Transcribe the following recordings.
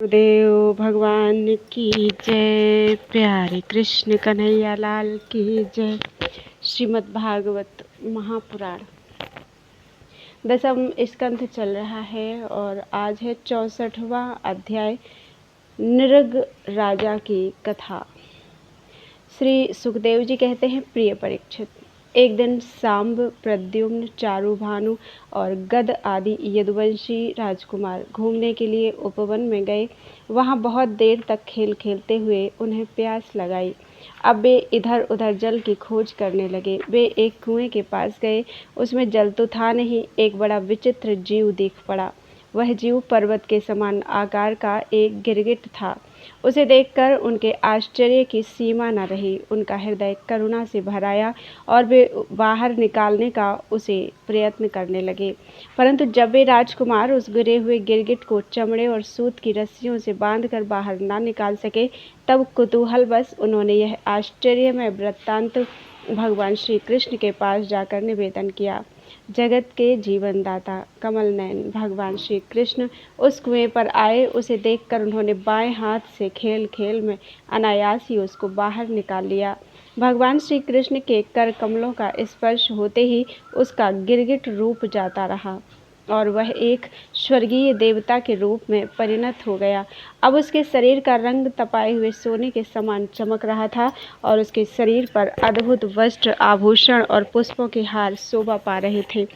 देव भगवान की जय। प्यारे कृष्ण कन्हैया लाल की जय। श्रीमद् भागवत महापुराण 10वां स्कंध चल रहा है और आज है 64वां अध्याय, नृग राजा की कथा। श्री सुखदेव जी कहते हैं, प्रिय परीक्षित, एक दिन सांब, प्रद्युम्न, चारुभानु और गद आदि यदुवंशी राजकुमार घूमने के लिए उपवन में गए। वहां बहुत देर तक खेल खेलते हुए उन्हें प्यास लगाई। अब वे इधर उधर जल की खोज करने लगे। वे एक कुएं के पास गए। उसमें जल तो था नहीं, एक बड़ा विचित्र जीव दिख पड़ा। वह जीव पर्वत के समान आकार का एक गिरगिट था। उसे देखकर उनके आश्चर्य की सीमा न रही। उनका हृदय करुणा से भर आया और वे बाहर निकालने का उसे प्रयत्न करने लगे। परंतु जब वे राजकुमार उस गिरे हुए गिरगिट को चमड़े और सूत की रस्सियों से बांधकर बाहर न निकाल सके, तब कुतूहलवश उन्होंने यह आश्चर्यमय वृत्तांत भगवान श्री कृष्ण के पास जाकर निवेदन किया। जगत के जीवनदाता कमल नयन भगवान श्री कृष्ण उस कुएं पर आए। उसे देखकर उन्होंने बाएं हाथ से खेल खेल में अनायास ही उसको बाहर निकाल लिया। भगवान श्री कृष्ण के कर कमलों का स्पर्श होते ही उसका गिरगिट रूप जाता रहा और वह एक स्वर्गीय देवता के रूप में परिणत हो गया। अब उसके शरीर का रंग तपाए हुए सोने के समान चमक रहा था और उसके शरीर पर अद्भुत वस्त्र, आभूषण और पुष्पों के हार शोभा पा रहे थे।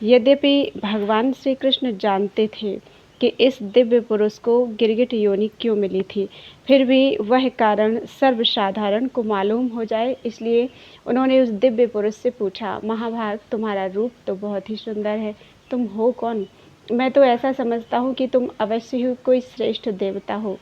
यद्यपि भगवान श्री कृष्ण जानते थे कि इस दिव्य पुरुष को गिरगिट योनि क्यों मिली थी, फिर भी वह कारण सर्वसाधारण को मालूम हो जाए, इसलिए उन्होंने उस दिव्य पुरुष से पूछा, महाभाग, तुम्हारा रूप तो बहुत ही सुंदर है, तुम हो कौन? मैं तो ऐसा समझता हूँ कि तुम अवश्य ही कोई श्रेष्ठ देवता हो।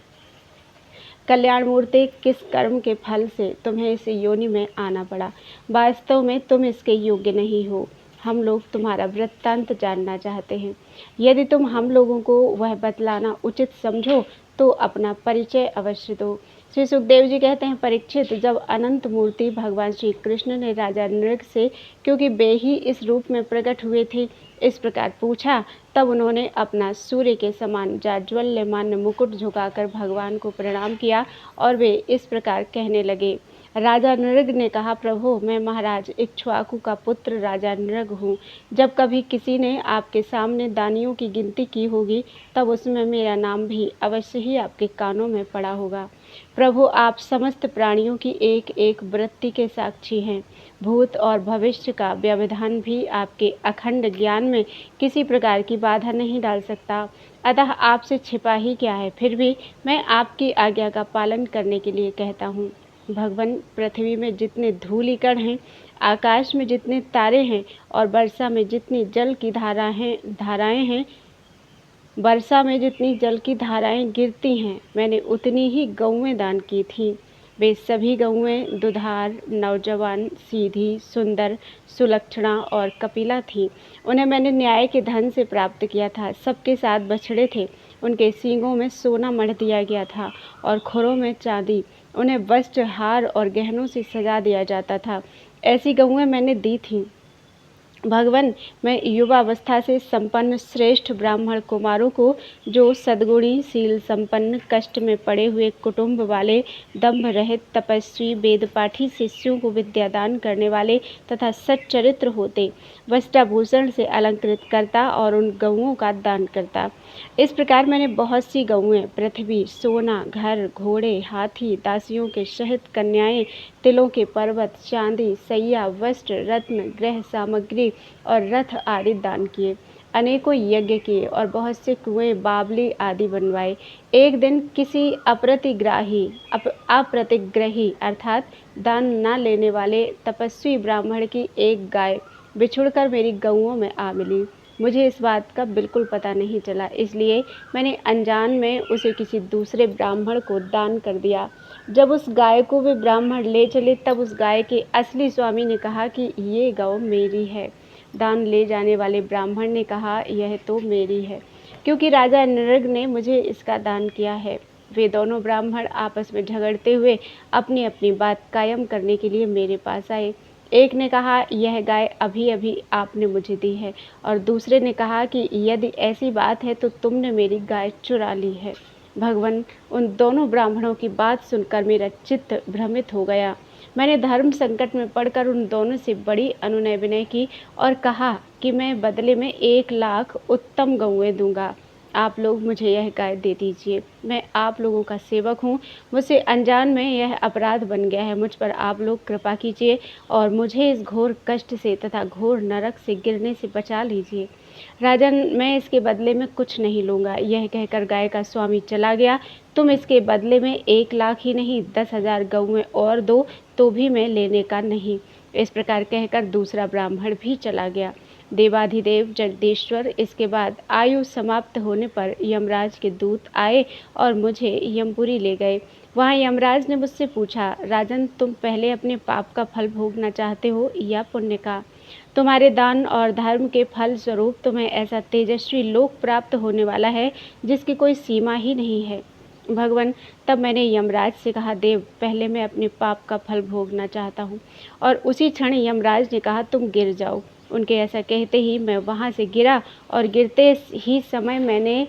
कल्याण मूर्ति, किस कर्म के फल से तुम्हें इस योनि में आना पड़ा? वास्तव में तुम इसके योग्य नहीं हो। हम लोग तुम्हारा वृत्तांत जानना चाहते हैं। यदि तुम हम लोगों को वह बतलाना उचित समझो तो अपना परिचय अवश्य दो। श्री सुखदेव जी कहते हैं, परीक्षित, जब अनंत मूर्ति भगवान श्री कृष्ण ने राजा नृग से, क्योंकि वे ही इस रूप में प्रकट हुए थे, इस प्रकार पूछा, तब उन्होंने अपना सूर्य के समान जाज्वल्यमान मुकुट झुकाकर भगवान को प्रणाम किया और वे इस प्रकार कहने लगे। राजा नृग ने कहा, प्रभु, मैं महाराज इक्ष्वाकु का पुत्र राजा नृग हूँ। जब कभी किसी ने आपके सामने दानियों की गिनती की होगी, तब उसमें मेरा नाम भी अवश्य ही आपके कानों में पड़ा होगा। प्रभु, आप समस्त प्राणियों की एक एक वृत्ति के साक्षी हैं। भूत और भविष्य का व्यवधान भी आपके अखंड ज्ञान में किसी प्रकार की बाधा नहीं डाल सकता। अतः आपसे छिपा ही क्या है, फिर भी मैं आपकी आज्ञा का पालन करने के लिए कहता हूँ। भगवान, पृथ्वी में जितने धूलिकण हैं, आकाश में जितने तारे हैं और वर्षा में जितनी जल की धाराएं हैं, वर्षा में जितनी जल की धाराएं गिरती हैं, मैंने उतनी ही गौएं दान की थीं। वे सभी गौएं दुधार, नौजवान, सीधी, सुंदर, सुलक्षणा और कपिला थीं। उन्हें मैंने न्याय के धन से प्राप्त किया था। सबके साथ बछड़े थे। उनके सींगों में सोना मढ़ दिया गया था और खुरों में चांदी। उन्हें वस्त्र, हार और गहनों से सजा दिया जाता था। ऐसी गौएं मैंने दी थीं। भगवान, मैं युवावस्था से संपन्न श्रेष्ठ ब्राह्मण कुमारों को, जो सद्गुणी, शील संपन्न, कष्ट में पड़े हुए कुटुंब वाले, दंभ रहित, तपस्वी, वेदपाठी शिष्यों को विद्यादान करने वाले तथा सच्चरित्र होते, वस्त्राभूषण से अलंकृत करता और उन गौओं का दान करता। इस प्रकार मैंने बहुत सी गौएं, पृथ्वी, सोना, घर, घोड़े, हाथी, दासियों के सहित कन्याएं, तिलों के पर्वत, चांदी, सैया, वस्त्र, रत्न, गृह सामग्री और रथ आदि दान किए। अनेकों यज्ञ किए और बहुत से कुएं, बावली आदि बनवाए। एक दिन किसी अप्रतिग्रही अर्थात दान न लेने वाले तपस्वी ब्राह्मण की एक गाय बिछुड़कर मेरी गौओं में आ मिली। मुझे इस बात का बिल्कुल पता नहीं चला, इसलिए मैंने अनजान में उसे किसी दूसरे ब्राह्मण को दान कर दिया। जब उस गाय को वे ब्राह्मण ले चले, तब उस गाय के असली स्वामी ने कहा कि ये गौ मेरी है। दान ले जाने वाले ब्राह्मण ने कहा, यह तो मेरी है, क्योंकि राजा नृग ने मुझे इसका दान किया है। वे दोनों ब्राह्मण आपस में झगड़ते हुए अपनी अपनी बात कायम करने के लिए मेरे पास आए। एक ने कहा, यह गाय अभी अभी आपने मुझे दी है, और दूसरे ने कहा कि यदि ऐसी बात है तो तुमने मेरी गाय चुरा ली है। भगवान, उन दोनों ब्राह्मणों की बात सुनकर मेरा चित्त भ्रमित हो गया। मैंने धर्म संकट में पड़कर उन दोनों से बड़ी अनुनय विनय की और कहा कि मैं बदले में 1,00,000 उत्तम गौएं दूंगा। आप लोग मुझे यह गाय दे दीजिए। मैं आप लोगों का सेवक हूँ, मुझसे अनजान में यह अपराध बन गया है। मुझ पर आप लोग कृपा कीजिए और मुझे इस घोर कष्ट से तथा घोर नरक से गिरने से बचा लीजिए। राजन, मैं इसके बदले में कुछ नहीं लूँगा। यह कहकर गाय का स्वामी चला गया। तुम इसके बदले में 1,00,000 ही नहीं 10,000 गौएं और दो तो भी मैं लेने का नहीं। इस प्रकार कहकर दूसरा ब्राह्मण भी चला गया। देवाधिदेव जगदीश्वर, इसके बाद आयु समाप्त होने पर यमराज के दूत आए और मुझे यमपुरी ले गए। वहाँ यमराज ने मुझसे पूछा, राजन, तुम पहले अपने पाप का फल भोगना चाहते हो या पुण्य का? तुम्हारे दान और धर्म के फल स्वरूप तुम्हें ऐसा तेजस्वी लोक प्राप्त होने वाला है जिसकी कोई सीमा ही नहीं है। भगवान, तब मैंने यमराज से कहा, देव, पहले मैं अपने पाप का फल भोगना चाहता हूँ। और उसी क्षण यमराज ने कहा, तुम गिर जाओ। उनके ऐसा कहते ही मैं वहाँ से गिरा और गिरते ही समय मैंने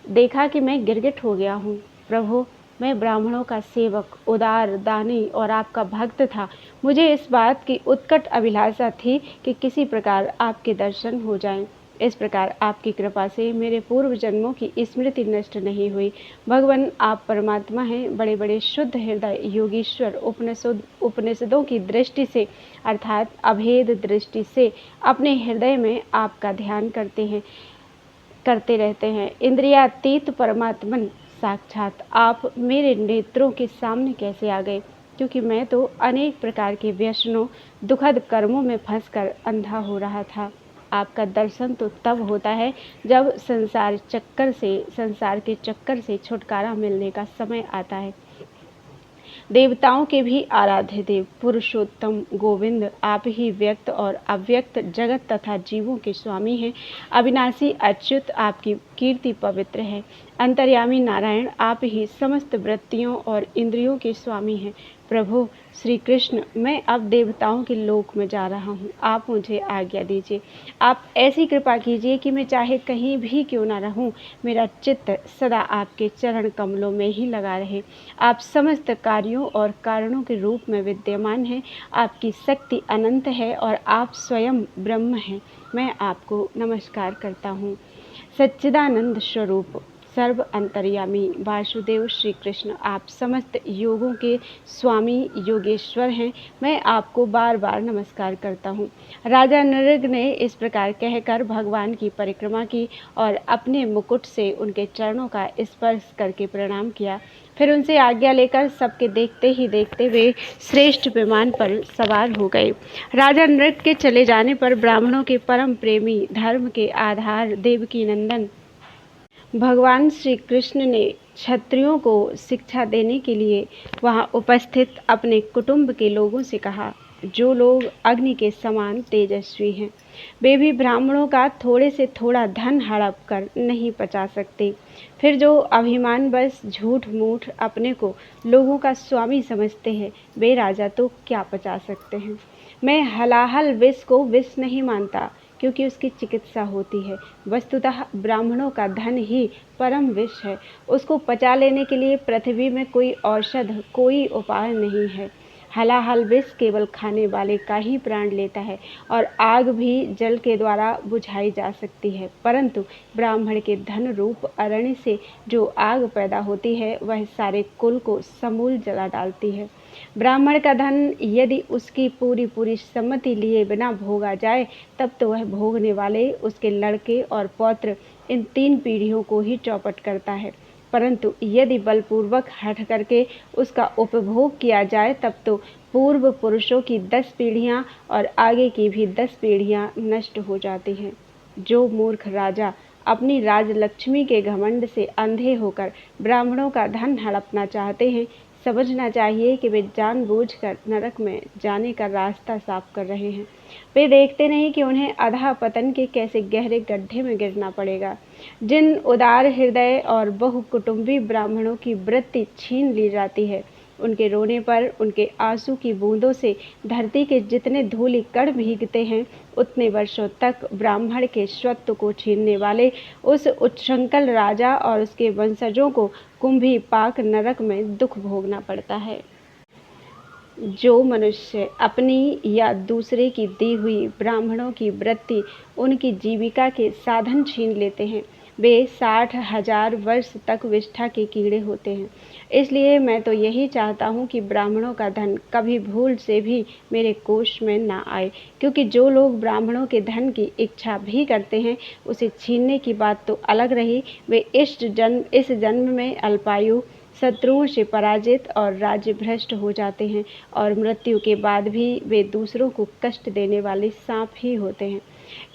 देखा कि मैं गिरगिट हो गया हूँ। प्रभु, मैं ब्राह्मणों का सेवक, उदार, दानी और आपका भक्त था। मुझे इस बात की उत्कट अभिलाषा थी कि किसी प्रकार आपके दर्शन हो जाएं। इस प्रकार आपकी कृपा से मेरे पूर्व जन्मों की स्मृति नष्ट नहीं हुई। भगवान, आप परमात्मा हैं, बड़े बड़े शुद्ध हृदय योगीश्वर उपनिषदों की दृष्टि से अर्थात अभेद दृष्टि से अपने हृदय में आपका ध्यान करते रहते हैं। इंद्रियातीत परमात्मन साक्षात आप मेरे नेत्रों के सामने कैसे आ गए? क्योंकि मैं तो अनेक प्रकार के व्यसनों, दुखद कर्मों में फंसकर अंधा हो रहा था। आपका दर्शन तो तब होता है जब संसार के चक्कर से छुटकारा मिलने का समय आता है। देवताओं के भी आराध्य देव पुरुषोत्तम गोविंद, आप ही व्यक्त और अव्यक्त जगत तथा जीवों के स्वामी हैं। अविनाशी अच्युत, आपकी कीर्ति पवित्र है। अंतर्यामी नारायण, आप ही समस्त वृत्तियों और इंद्रियों के स्वामी हैं। प्रभु श्री कृष्ण, मैं अब देवताओं के लोक में जा रहा हूँ। आप मुझे आज्ञा दीजिए। आप ऐसी कृपा कीजिए कि मैं चाहे कहीं भी क्यों ना रहूँ, मेरा चित्त सदा आपके चरण कमलों में ही लगा रहे। आप समस्त कार्यों और कारणों के रूप में विद्यमान हैं। आपकी शक्ति अनंत है और आप स्वयं ब्रह्म हैं। मैं आपको नमस्कार करता हूँ। सच्चिदानंद स्वरूप, सर्व अंतर्यामी वासुदेव श्री कृष्ण, आप समस्त योगों के स्वामी योगेश्वर हैं। मैं आपको बार बार नमस्कार करता हूँ। राजा नृग ने इस प्रकार कहकर भगवान की परिक्रमा की और अपने मुकुट से उनके चरणों का स्पर्श करके प्रणाम किया। फिर उनसे आज्ञा लेकर सबके देखते ही देखते वे श्रेष्ठ विमान पर सवार हो गए। राजा नृग के चले जाने पर ब्राह्मणों के परम प्रेमी, धर्म के आधार, देवकी नंदन भगवान श्री कृष्ण ने क्षत्रियों को शिक्षा देने के लिए वहां उपस्थित अपने कुटुंब के लोगों से कहा, जो लोग अग्नि के समान तेजस्वी हैं, वे भी ब्राह्मणों का थोड़े से थोड़ा धन हड़प कर नहीं पचा सकते। फिर जो अभिमानवश झूठ मूठ अपने को लोगों का स्वामी समझते हैं, वे राजा तो क्या पचा सकते हैं। मैं हलाहल विष को विष नहीं मानता, क्योंकि उसकी चिकित्सा होती है। वस्तुतः ब्राह्मणों का धन ही परम विष है। उसको पचा लेने के लिए पृथ्वी में कोई औषध, कोई उपाय नहीं है। हलाहल विष केवल खाने वाले का ही प्राण लेता है और आग भी जल के द्वारा बुझाई जा सकती है, परंतु ब्राह्मण के धन रूप अरण्य से जो आग पैदा होती है, वह सारे कुल को समूल जला डालती है। ब्राह्मण का धन यदि उसकी पूरी सम्मति लिए बिना भोगा जाए, तब तो वह भोगने वाले, उसके लड़के और पौत्र, इन 3 पीढ़ियों को ही चौपट करता है। परंतु यदि बलपूर्वक हठ करके उसका उपभोग किया जाए, तब तो पूर्व पुरुषों की 10 पीढ़ियां और आगे की भी 10 पीढ़ियां नष्ट हो जाती हैं। जो मूर्ख राजा अपनी राजलक्ष्मी के घमंड से अंधे होकर ब्राह्मणों का धन हड़पना चाहते हैं, समझना चाहिए कि वे जानबूझकर नरक में जाने का रास्ता साफ कर रहे हैं। वे देखते नहीं कि उन्हें अधःपतन के कैसे गहरे गड्ढे में गिरना पड़ेगा। जिन उदार हृदय और बहुकुटुंबी ब्राह्मणों की वृत्ति छीन ली जाती है, उनके रोने पर उनके आंसू की बूंदों से धरती के जितने धूलि कण भीगते हैं, उतने वर्षों तक ब्राह्मण के स्वत्व को छीनने वाले उस उच्छृंखल राजा और उसके वंशजों को कुंभी पाक नरक में दुख भोगना पड़ता है। जो मनुष्य अपनी या दूसरे की दी हुई ब्राह्मणों की वृत्ति उनकी जीविका के साधन छीन लेते हैं, वे 60,000 वर्ष तक विष्ठा के कीड़े होते हैं। इसलिए मैं तो यही चाहता हूँ कि ब्राह्मणों का धन कभी भूल से भी मेरे कोष में ना आए, क्योंकि जो लोग ब्राह्मणों के धन की इच्छा भी करते हैं, उसे छीनने की बात तो अलग रही, वे इस जन्म में अल्पायु, शत्रुओं से पराजित और राज्य भ्रष्ट हो जाते हैं, और मृत्यु के बाद भी वे दूसरों को कष्ट देने वाले सांप ही होते हैं।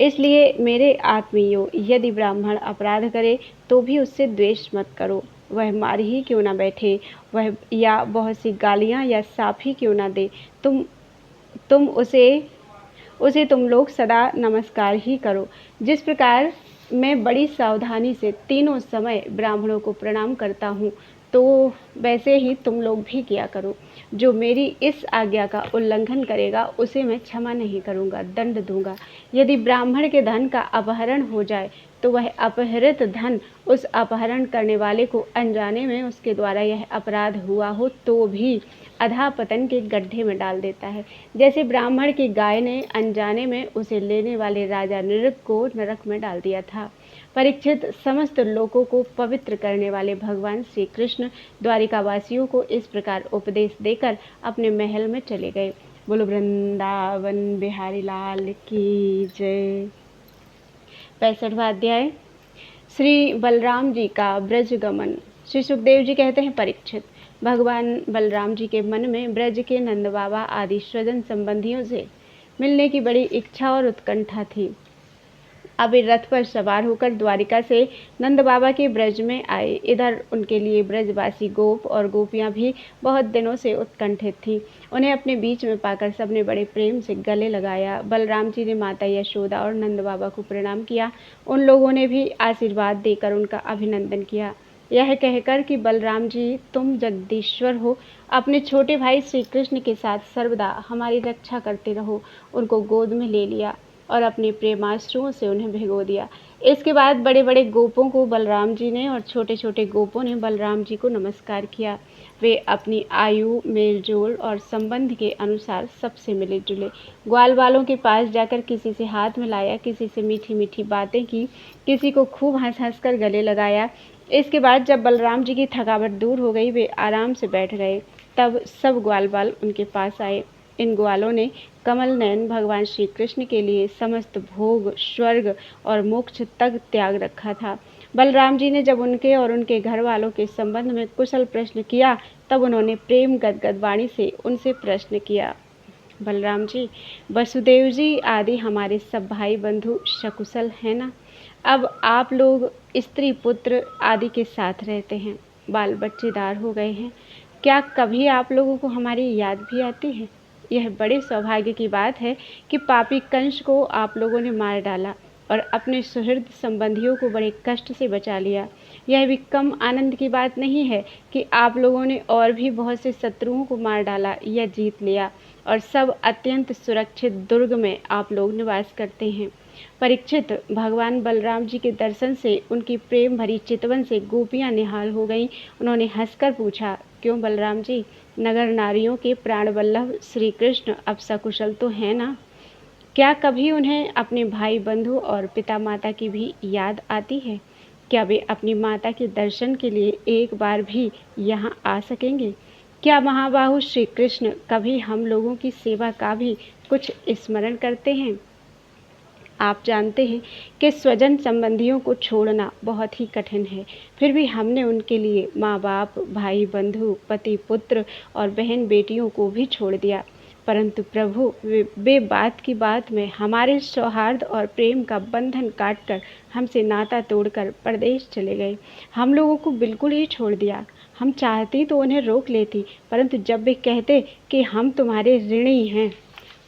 इसलिए मेरे आत्मीयों, यदि ब्राह्मण अपराध करे तो भी उससे द्वेष मत करो। वह मार ही क्यों ना बैठे, वह या बहुत सी गालियाँ या साफ ही क्यों ना दे, तुम उसे तुम लोग सदा नमस्कार ही करो। जिस प्रकार मैं बड़ी सावधानी से तीनों समय ब्राह्मणों को प्रणाम करता हूँ, तो वैसे ही तुम लोग भी किया करो। जो मेरी इस आज्ञा का उल्लंघन करेगा उसे मैं क्षमा नहीं करूँगा, दंड दूंगा। यदि ब्राह्मण के धन का अपहरण हो जाए तो वह अपहृत धन उस अपहरण करने वाले को अनजाने में उसके द्वारा यह अपराध हुआ हो तो भी अधःपतन के गड्ढे में डाल देता है, जैसे ब्राह्मण की गाय ने अनजाने में उसे लेने वाले राजा नृग को नरक में डाल दिया था। परीक्षित, समस्त लोगों को पवित्र करने वाले भगवान श्री कृष्ण द्वारिकावासियों को इस प्रकार उपदेश देकर अपने महल में चले गए। बोलो वृंदावन बिहारी लाल की जय। 65वां अध्याय श्री बलराम जी का ब्रज गमन। श्री सुखदेव जी कहते हैं, परीक्षित, भगवान बलराम जी के मन में ब्रज के नंद बाबा आदि स्वजन संबंधियों से मिलने की बड़ी इच्छा और उत्कंठा थी। अब वे रथ पर सवार होकर द्वारिका से नंद बाबा के ब्रज में आए। इधर उनके लिए ब्रजवासी गोप और गोपियां भी बहुत दिनों से उत्कंठित थीं। उन्हें अपने बीच में पाकर सबने बड़े प्रेम से गले लगाया। बलराम जी ने माता यशोदा और नंद बाबा को प्रणाम किया। उन लोगों ने भी आशीर्वाद देकर उनका अभिनंदन किया, यह कहकर कि बलराम जी, तुम जगदीश्वर हो, अपने छोटे भाई श्री कृष्ण के साथ सर्वदा हमारी रक्षा करते रहो। उनको गोद में ले लिया और अपने प्रेमाश्रुओं से उन्हें भिगो दिया। इसके बाद बड़े बड़े गोपों को बलराम जी ने और छोटे छोटे गोपों ने बलराम जी को नमस्कार किया। वे अपनी आयु, मेलजोल और संबंध के अनुसार सबसे मिले जुले। ग्वाल वालों के पास जाकर किसी से हाथ मिलाया, किसी से मीठी मीठी बातें की, किसी को खूब हंस हंस कर गले लगाया। इसके बाद जब बलराम जी की थकावट दूर हो गई, वे आराम से बैठ गए। तब सब ग्वाल वाल उनके पास आए। इन ग्वालों ने कमल नयन भगवान श्री कृष्ण के लिए समस्त भोग, स्वर्ग और मोक्ष तक त्याग रखा था। बलराम जी ने जब उनके और उनके घर वालों के संबंध में कुशल प्रश्न किया, तब उन्होंने प्रेम गदगद वाणी से उनसे प्रश्न किया, बलराम जी, वसुदेव जी आदि हमारे सब भाई बंधु सकुशल हैं ना? अब आप लोग स्त्री पुत्र आदि के साथ रहते हैं, बाल बच्चेदार हो गए हैं। क्या कभी आप लोगों को हमारी याद भी आती है? यह बड़े सौभाग्य की बात है कि पापी कंस को आप लोगों ने मार डाला और अपने सुहृद संबंधियों को बड़े कष्ट से बचा लिया। यह भी कम आनंद की बात नहीं है कि आप लोगों ने और भी बहुत से शत्रुओं को मार डाला या जीत लिया, और सब अत्यंत सुरक्षित दुर्ग में आप लोग निवास करते हैं। परीक्षित, भगवान बलराम जी के दर्शन से उनकी प्रेम भरी चितवन से गोपियां निहाल हो गईं। उन्होंने हंसकर पूछा, क्यों बलराम जी, नगर नारियों के प्राण वल्लभ श्री कृष्ण अब सकुशल तो हैं ना? क्या कभी उन्हें अपने भाई बंधु और पिता माता की भी याद आती है? क्या वे अपनी माता के दर्शन के लिए एक बार भी यहाँ आ सकेंगे? क्या महाबाहु श्री कृष्ण कभी हम लोगों की सेवा का भी कुछ स्मरण करते हैं? आप जानते हैं कि स्वजन संबंधियों को छोड़ना बहुत ही कठिन है, फिर भी हमने उनके लिए माँ बाप, भाई बंधु, पति पुत्र और बहन बेटियों को भी छोड़ दिया। परंतु प्रभु, वे बात की बात में हमारे सौहार्द और प्रेम का बंधन काटकर हमसे नाता तोड़कर परदेश चले गए। हम लोगों को बिल्कुल ही छोड़ दिया। हम चाहती तो उन्हें रोक लेती, परंतु जब वे कहते कि हम तुम्हारे ऋणी हैं,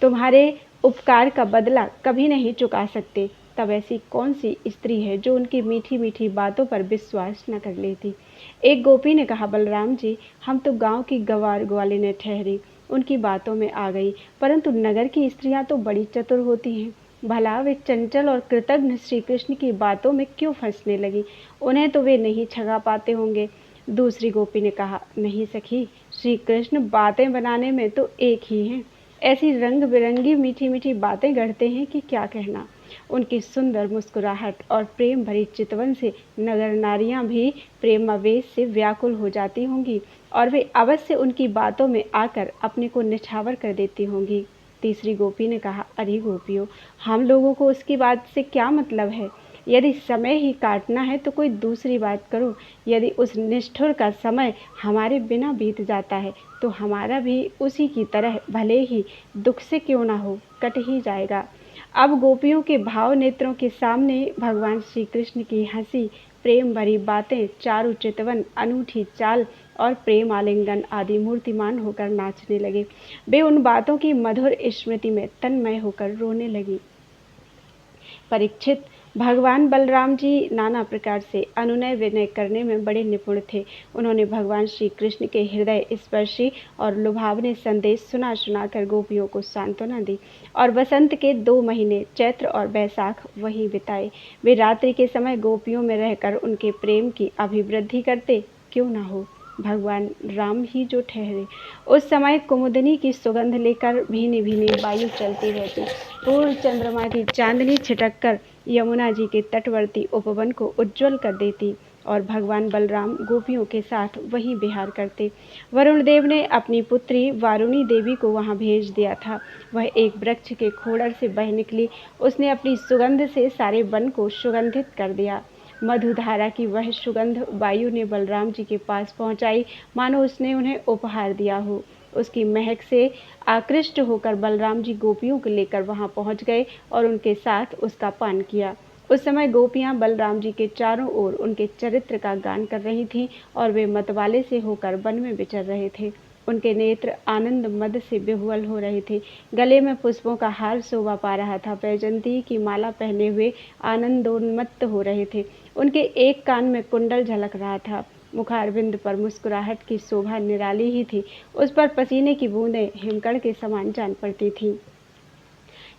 तुम्हारे उपकार का बदला कभी नहीं चुका सकते, तब ऐसी कौन सी स्त्री है जो उनकी मीठी मीठी बातों पर विश्वास न कर लेती। एक गोपी ने कहा, बलराम जी, हम तो गांव की गवार ग्वालिनें ठहरी, उनकी बातों में आ गई, परंतु नगर की स्त्रियां तो बड़ी चतुर होती हैं। भला वे चंचल और कृतघ्न श्री कृष्ण की बातों में क्यों फंसने लगी? उन्हें तो वे नहीं छगा पाते होंगे। दूसरी गोपी ने कहा, नहीं सखी, श्री कृष्ण बातें बनाने में तो एक ही हैं। ऐसी रंग बिरंगी मीठी मीठी बातें गढ़ते हैं कि क्या कहना। उनकी सुंदर मुस्कुराहट और प्रेम भरी चितवन से नगर नारियां भी प्रेमावेश से व्याकुल हो जाती होंगी और वे अवश्य उनकी बातों में आकर अपने को निछावर कर देती होंगी। तीसरी गोपी ने कहा, अरे गोपियों, हम लोगों को उसकी बात से क्या मतलब है? यदि समय ही काटना है तो कोई दूसरी बात करो। यदि उस निष्ठुर का समय हमारे बिना बीत जाता है तो हमारा भी उसी की तरह भले ही दुख से क्यों ना हो कट ही जाएगा। अब गोपियों के भाव नेत्रों के सामने भगवान श्री कृष्ण की हंसी, प्रेम भरी बातें, चारु चितवन, अनूठी चाल और प्रेम आलिंगन आदि मूर्तिमान होकर नाचने लगे। वे उन बातों की मधुर स्मृति में तन्मय होकर रोने लगी। परीक्षित, भगवान बलराम जी नाना प्रकार से अनुनय विनय करने में बड़े निपुण थे। उन्होंने भगवान श्री कृष्ण के हृदय स्पर्शी और लुभावने संदेश सुना सुना कर गोपियों को सांत्वना दी और वसंत के 2 महीने चैत्र और बैसाख वहीं बिताए। वे रात्रि के समय गोपियों में रहकर उनके प्रेम की अभिवृद्धि करते, क्यों न हो भगवान राम ही जो ठहरे। उस समय कुमुदिनी की सुगंध लेकर भीनी भीनी वायु चलती रहती। पूर्ण चंद्रमा की चांदनी छिटक कर यमुना जी के तटवर्ती उपवन को उज्जवल कर देती और भगवान बलराम गोपियों के साथ वहीं विहार करते। वरुण देव ने अपनी पुत्री वारुणी देवी को वहां भेज दिया था। वह एक वृक्ष के खोड़र से बह निकली। उसने अपनी सुगंध से सारे वन को सुगंधित कर दिया। मधुधारा की वह सुगंध वायु ने बलराम जी के पास पहुंचाई, मानो उसने उन्हें उपहार दिया हो। उसकी महक से आकृष्ट होकर बलराम जी गोपियों को लेकर वहां पहुंच गए और उनके साथ उसका पान किया। उस समय गोपियां बलराम जी के चारों ओर उनके चरित्र का गान कर रही थीं और वे मतवाले से होकर वन में विचर रहे थे। उनके नेत्र आनंद मद से विह्वल हो रहे थे। गले में पुष्पों का हार शोभा पा रहा था। वैजयंती की माला पहने हुए आनंदोन्मत्त हो रहे थे। उनके एक कान में कुंडल झलक रहा था। मुखारविंद पर मुस्कुराहट की शोभा निराली ही थी। उस पर पसीने की बूंदें हिमकण के समान जान पड़ती थीं।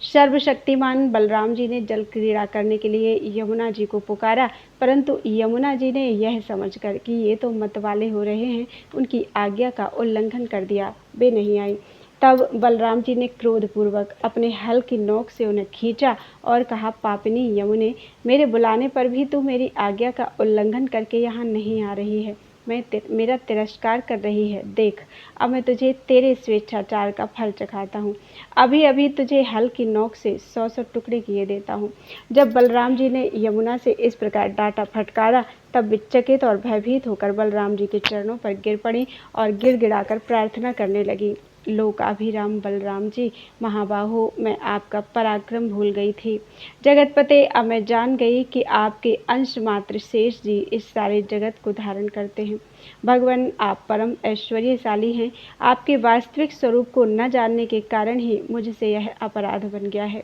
सर्वशक्तिमान बलराम जी ने जल क्रीड़ा करने के लिए यमुना जी को पुकारा, परंतु यमुना जी ने यह समझकर कि ये तो मतवाले हो रहे हैं, उनकी आज्ञा का उल्लंघन कर दिया। वे नहीं आई। तब बलराम जी ने क्रोधपूर्वक अपने हल की नोक से उन्हें खींचा और कहा, पापिनी यमुने, मेरे बुलाने पर भी तू मेरी आज्ञा का उल्लंघन करके यहाँ नहीं आ रही है। मेरा तिरस्कार कर रही है। देख, अब मैं तुझे तेरे स्वेच्छाचार का फल चखाता हूँ। अभी अभी तुझे हल की नोक से 100 टुकड़े किए देता हूँ। जब बलराम जी ने यमुना से इस प्रकार डांटा फटकारा, तब विचकित और भयभीत होकर बलराम जी के चरणों पर गिर पड़ी और गिड़गिड़ाकर प्रार्थना करने लगी। लोकाभिराम बलराम जी, महाबाहो, मैं आपका पराक्रम भूल गई थी। जगतपते, अब मैं जान गई कि आपके अंश मात्र शेष जी इस सारे जगत को धारण करते हैं। भगवान, आप परम ऐश्वर्यशाली हैं। आपके वास्तविक स्वरूप को न जानने के कारण ही मुझसे यह अपराध बन गया है।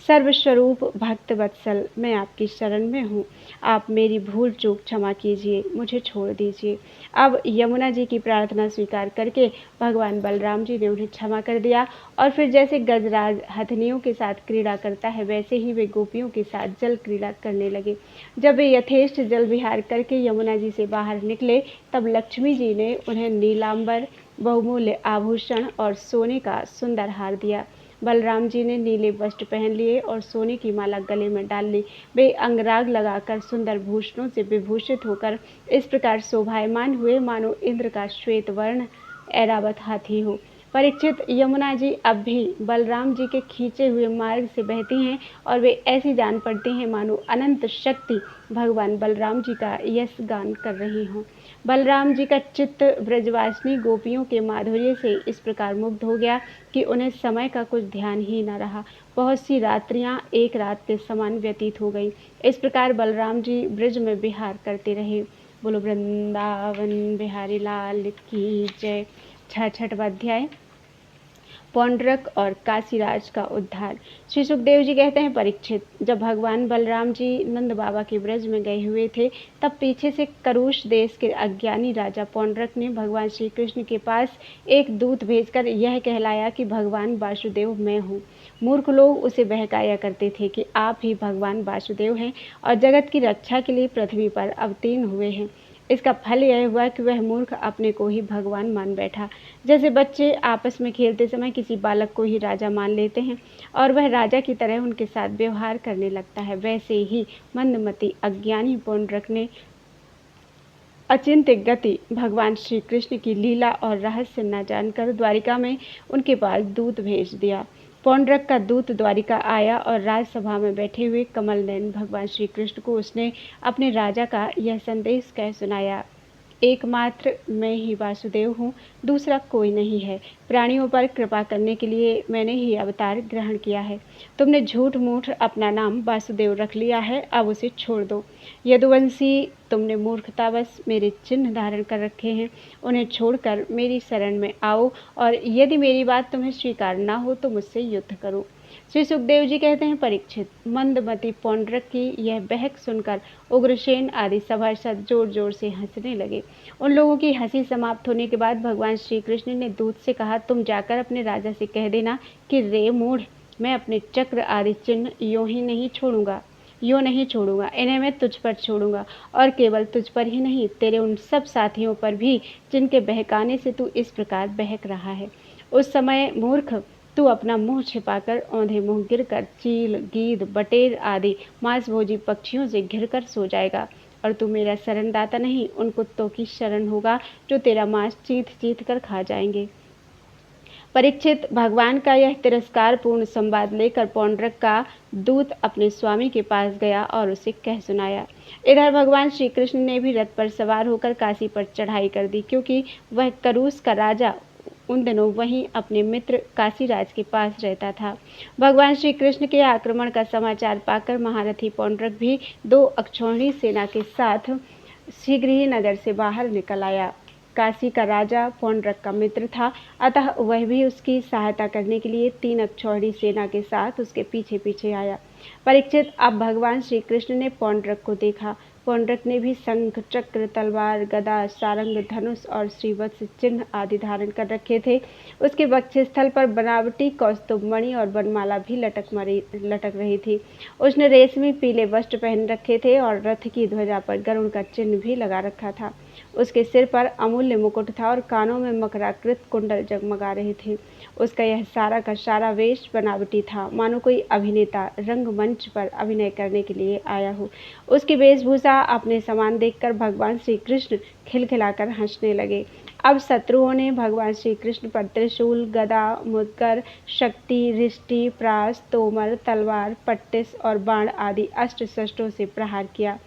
सर्वस्वरूप भक्त वत्सल, मैं आपकी शरण में हूँ। आप मेरी भूल चूक क्षमा कीजिए, मुझे छोड़ दीजिए। अब यमुना जी की प्रार्थना स्वीकार करके भगवान बलराम जी ने उन्हें क्षमा कर दिया और फिर जैसे गजराज हथनियों के साथ क्रीड़ा करता है, वैसे ही वे गोपियों के साथ जल क्रीड़ा करने लगे। जब वे यथेष्ट जल विहार करके यमुना जी से बाहर निकले, तब लक्ष्मी जी ने उन्हें नीलांबर, बहुमूल्य आभूषण और सोने का सुंदर हार दिया। बलराम जी ने नीले वस्त्र पहन लिए और सोने की माला गले में डाल ली। वे अंगराग लगाकर सुंदर भूषणों से विभूषित होकर इस प्रकार शोभायमान हुए, मानो इंद्र का श्वेत वर्ण ऐरावत हाथी हो। परीक्षित, यमुना जी अब भी बलराम जी के खींचे हुए मार्ग से बहती हैं और वे ऐसी जान पड़ती हैं मानो अनंत शक्ति भगवान बलराम जी का यश गान कर रही हों। बलराम जी का चित्त ब्रजवासिनी गोपियों के माधुर्य से इस प्रकार मुग्ध हो गया कि उन्हें समय का कुछ ध्यान ही न रहा। बहुत सी रात्रियां एक रात के समान व्यतीत हो गई। इस प्रकार बलराम जी ब्रज में विहार करते रहे। बोलो वृंदावन बिहारी लाल की जय। 66वां अध्याय। पौंड्रक और काशीराज का उद्धार। श्री सुखदेव जी कहते हैं, परीक्षित, जब भगवान बलराम जी नंद बाबा के ब्रज में गए हुए थे, तब पीछे से करुष देश के अज्ञानी राजा पौंड्रक ने भगवान श्री कृष्ण के पास एक दूत भेजकर यह कहलाया कि भगवान वासुदेव मैं हूँ। मूर्ख लोग उसे बहकाया करते थे कि आप ही भगवान वासुदेव हैं और जगत की रक्षा के लिए पृथ्वी पर अवतीर्ण हुए हैं। इसका फल यह हुआ कि वह मूर्ख अपने को ही भगवान मान बैठा। जैसे बच्चे आपस में खेलते समय किसी बालक को ही राजा मान लेते हैं और वह राजा की तरह उनके साथ व्यवहार करने लगता है, वैसे ही मंदमती अज्ञानी पौंड्रक ने अचिंत्य गति भगवान श्री कृष्ण की लीला और रहस्य न जानकर द्वारिका में उनके पास दूत भेज दिया। पौंड्रक का दूत द्वारिका आया और राजसभा में बैठे हुए कमल नयन भगवान श्री कृष्ण को उसने अपने राजा का यह संदेश कह सुनाया, एकमात्र मैं ही वासुदेव हूँ, दूसरा कोई नहीं है। प्राणियों पर कृपा करने के लिए मैंने ही अवतार ग्रहण किया है। तुमने झूठ मूठ अपना नाम वासुदेव रख लिया है, अब उसे छोड़ दो। यदुवंशी, तुमने मूर्खतावश मेरे चिन्ह धारण कर रखे हैं, उन्हें छोड़कर मेरी शरण में आओ और यदि मेरी बात तुम्हें स्वीकार न हो तो मुझसे युद्ध करो। श्री सुखदेव जी कहते हैं, परीक्षित, मंदमती पौंड्रक की यह बहक सुनकर उग्रसेन आदि सभासद जोर जोर से हंसने लगे। उन लोगों की हंसी समाप्त होने के बाद भगवान श्री कृष्ण ने दूत से कहा, तुम जाकर अपने राजा से कह देना कि रे मूढ़, मैं अपने चक्र आदि चिन्ह यूं नहीं छोड़ूंगा, इन्हें मैं तुझ पर छोड़ूंगा और केवल तुझ पर ही नहीं, तेरे उन सब साथियों पर भी जिनके बहकाने से तू इस प्रकार बहक रहा है। उस समय मूर्ख, तू अपना मुंह छिपाकर औंधे मुंह गिरकर चील, गीद, बटेर आदि मांसभोजी पक्षियों से घिरकर सो जाएगा और तू मेरा शरणदाता नहीं, उन कुत्तों की शरण होगा जो तेरा मांस चीथ चीथ कर खा जाएंगे। परीक्षित, भगवान का यह तिरस्कारपूर्ण संवाद लेकर पौंड्रक का दूत अपने स्वामी के पास गया और उसे कह सुनाया। इधर भगवान श्री कृष्ण ने भी रथ पर सवार होकर काशी पर चढ़ाई कर दी, क्योंकि वह करूस का राजा उन दिनों वहीं अपने मित्र काशीराज के पास रहता था। भगवान श्री कृष्ण के आक्रमण का समाचार पाकर महारथी पौंड्रक भी 2 अक्षौहिणी सेना के साथ शीघ्र ही नगर से बाहर निकल आया। काशी का राजा पौंड्रक का मित्र था, अतः वह भी उसकी सहायता करने के लिए 3 अक्षौहिणी सेना के साथ उसके पीछे पीछे आया। परीक्षित, अब भगवान श्री कृष्ण ने पौंड्रक को देखा। पौंड्रक ने भी शंख, चक्र, तलवार, गदा, सारंग, धनुष और श्रीवत्स चिन्ह आदि धारण कर रखे थे। उसके वक्षस्थल पर बनावटी कौस्तुभ मणि और वनमाला भी लटक रही थी। उसने रेशमी पीले वस्त्र पहन रखे थे और रथ की ध्वजा पर गरुड़ का चिन्ह भी लगा रखा था। उसके सिर पर अमूल्य मुकुट था और कानों में मकराकृत कुंडल जगमगा रहे थे। उसका यह सारा का सारा वेश बनावटी था, मानो कोई अभिनेता रंगमंच पर अभिनय करने के लिए आया हो। उसकी वेशभूषा अपने समान देखकर भगवान श्री कृष्ण खिलखिलाकर हंसने लगे। अब शत्रुओं ने भगवान श्री कृष्ण पर त्रिशूल, गदा, मुदगर, शक्ति, रिष्टि, प्रास, तोमर, तलवार, पट्टिस और बाण आदि अस्त्र शस्त्रों से प्रहार किया।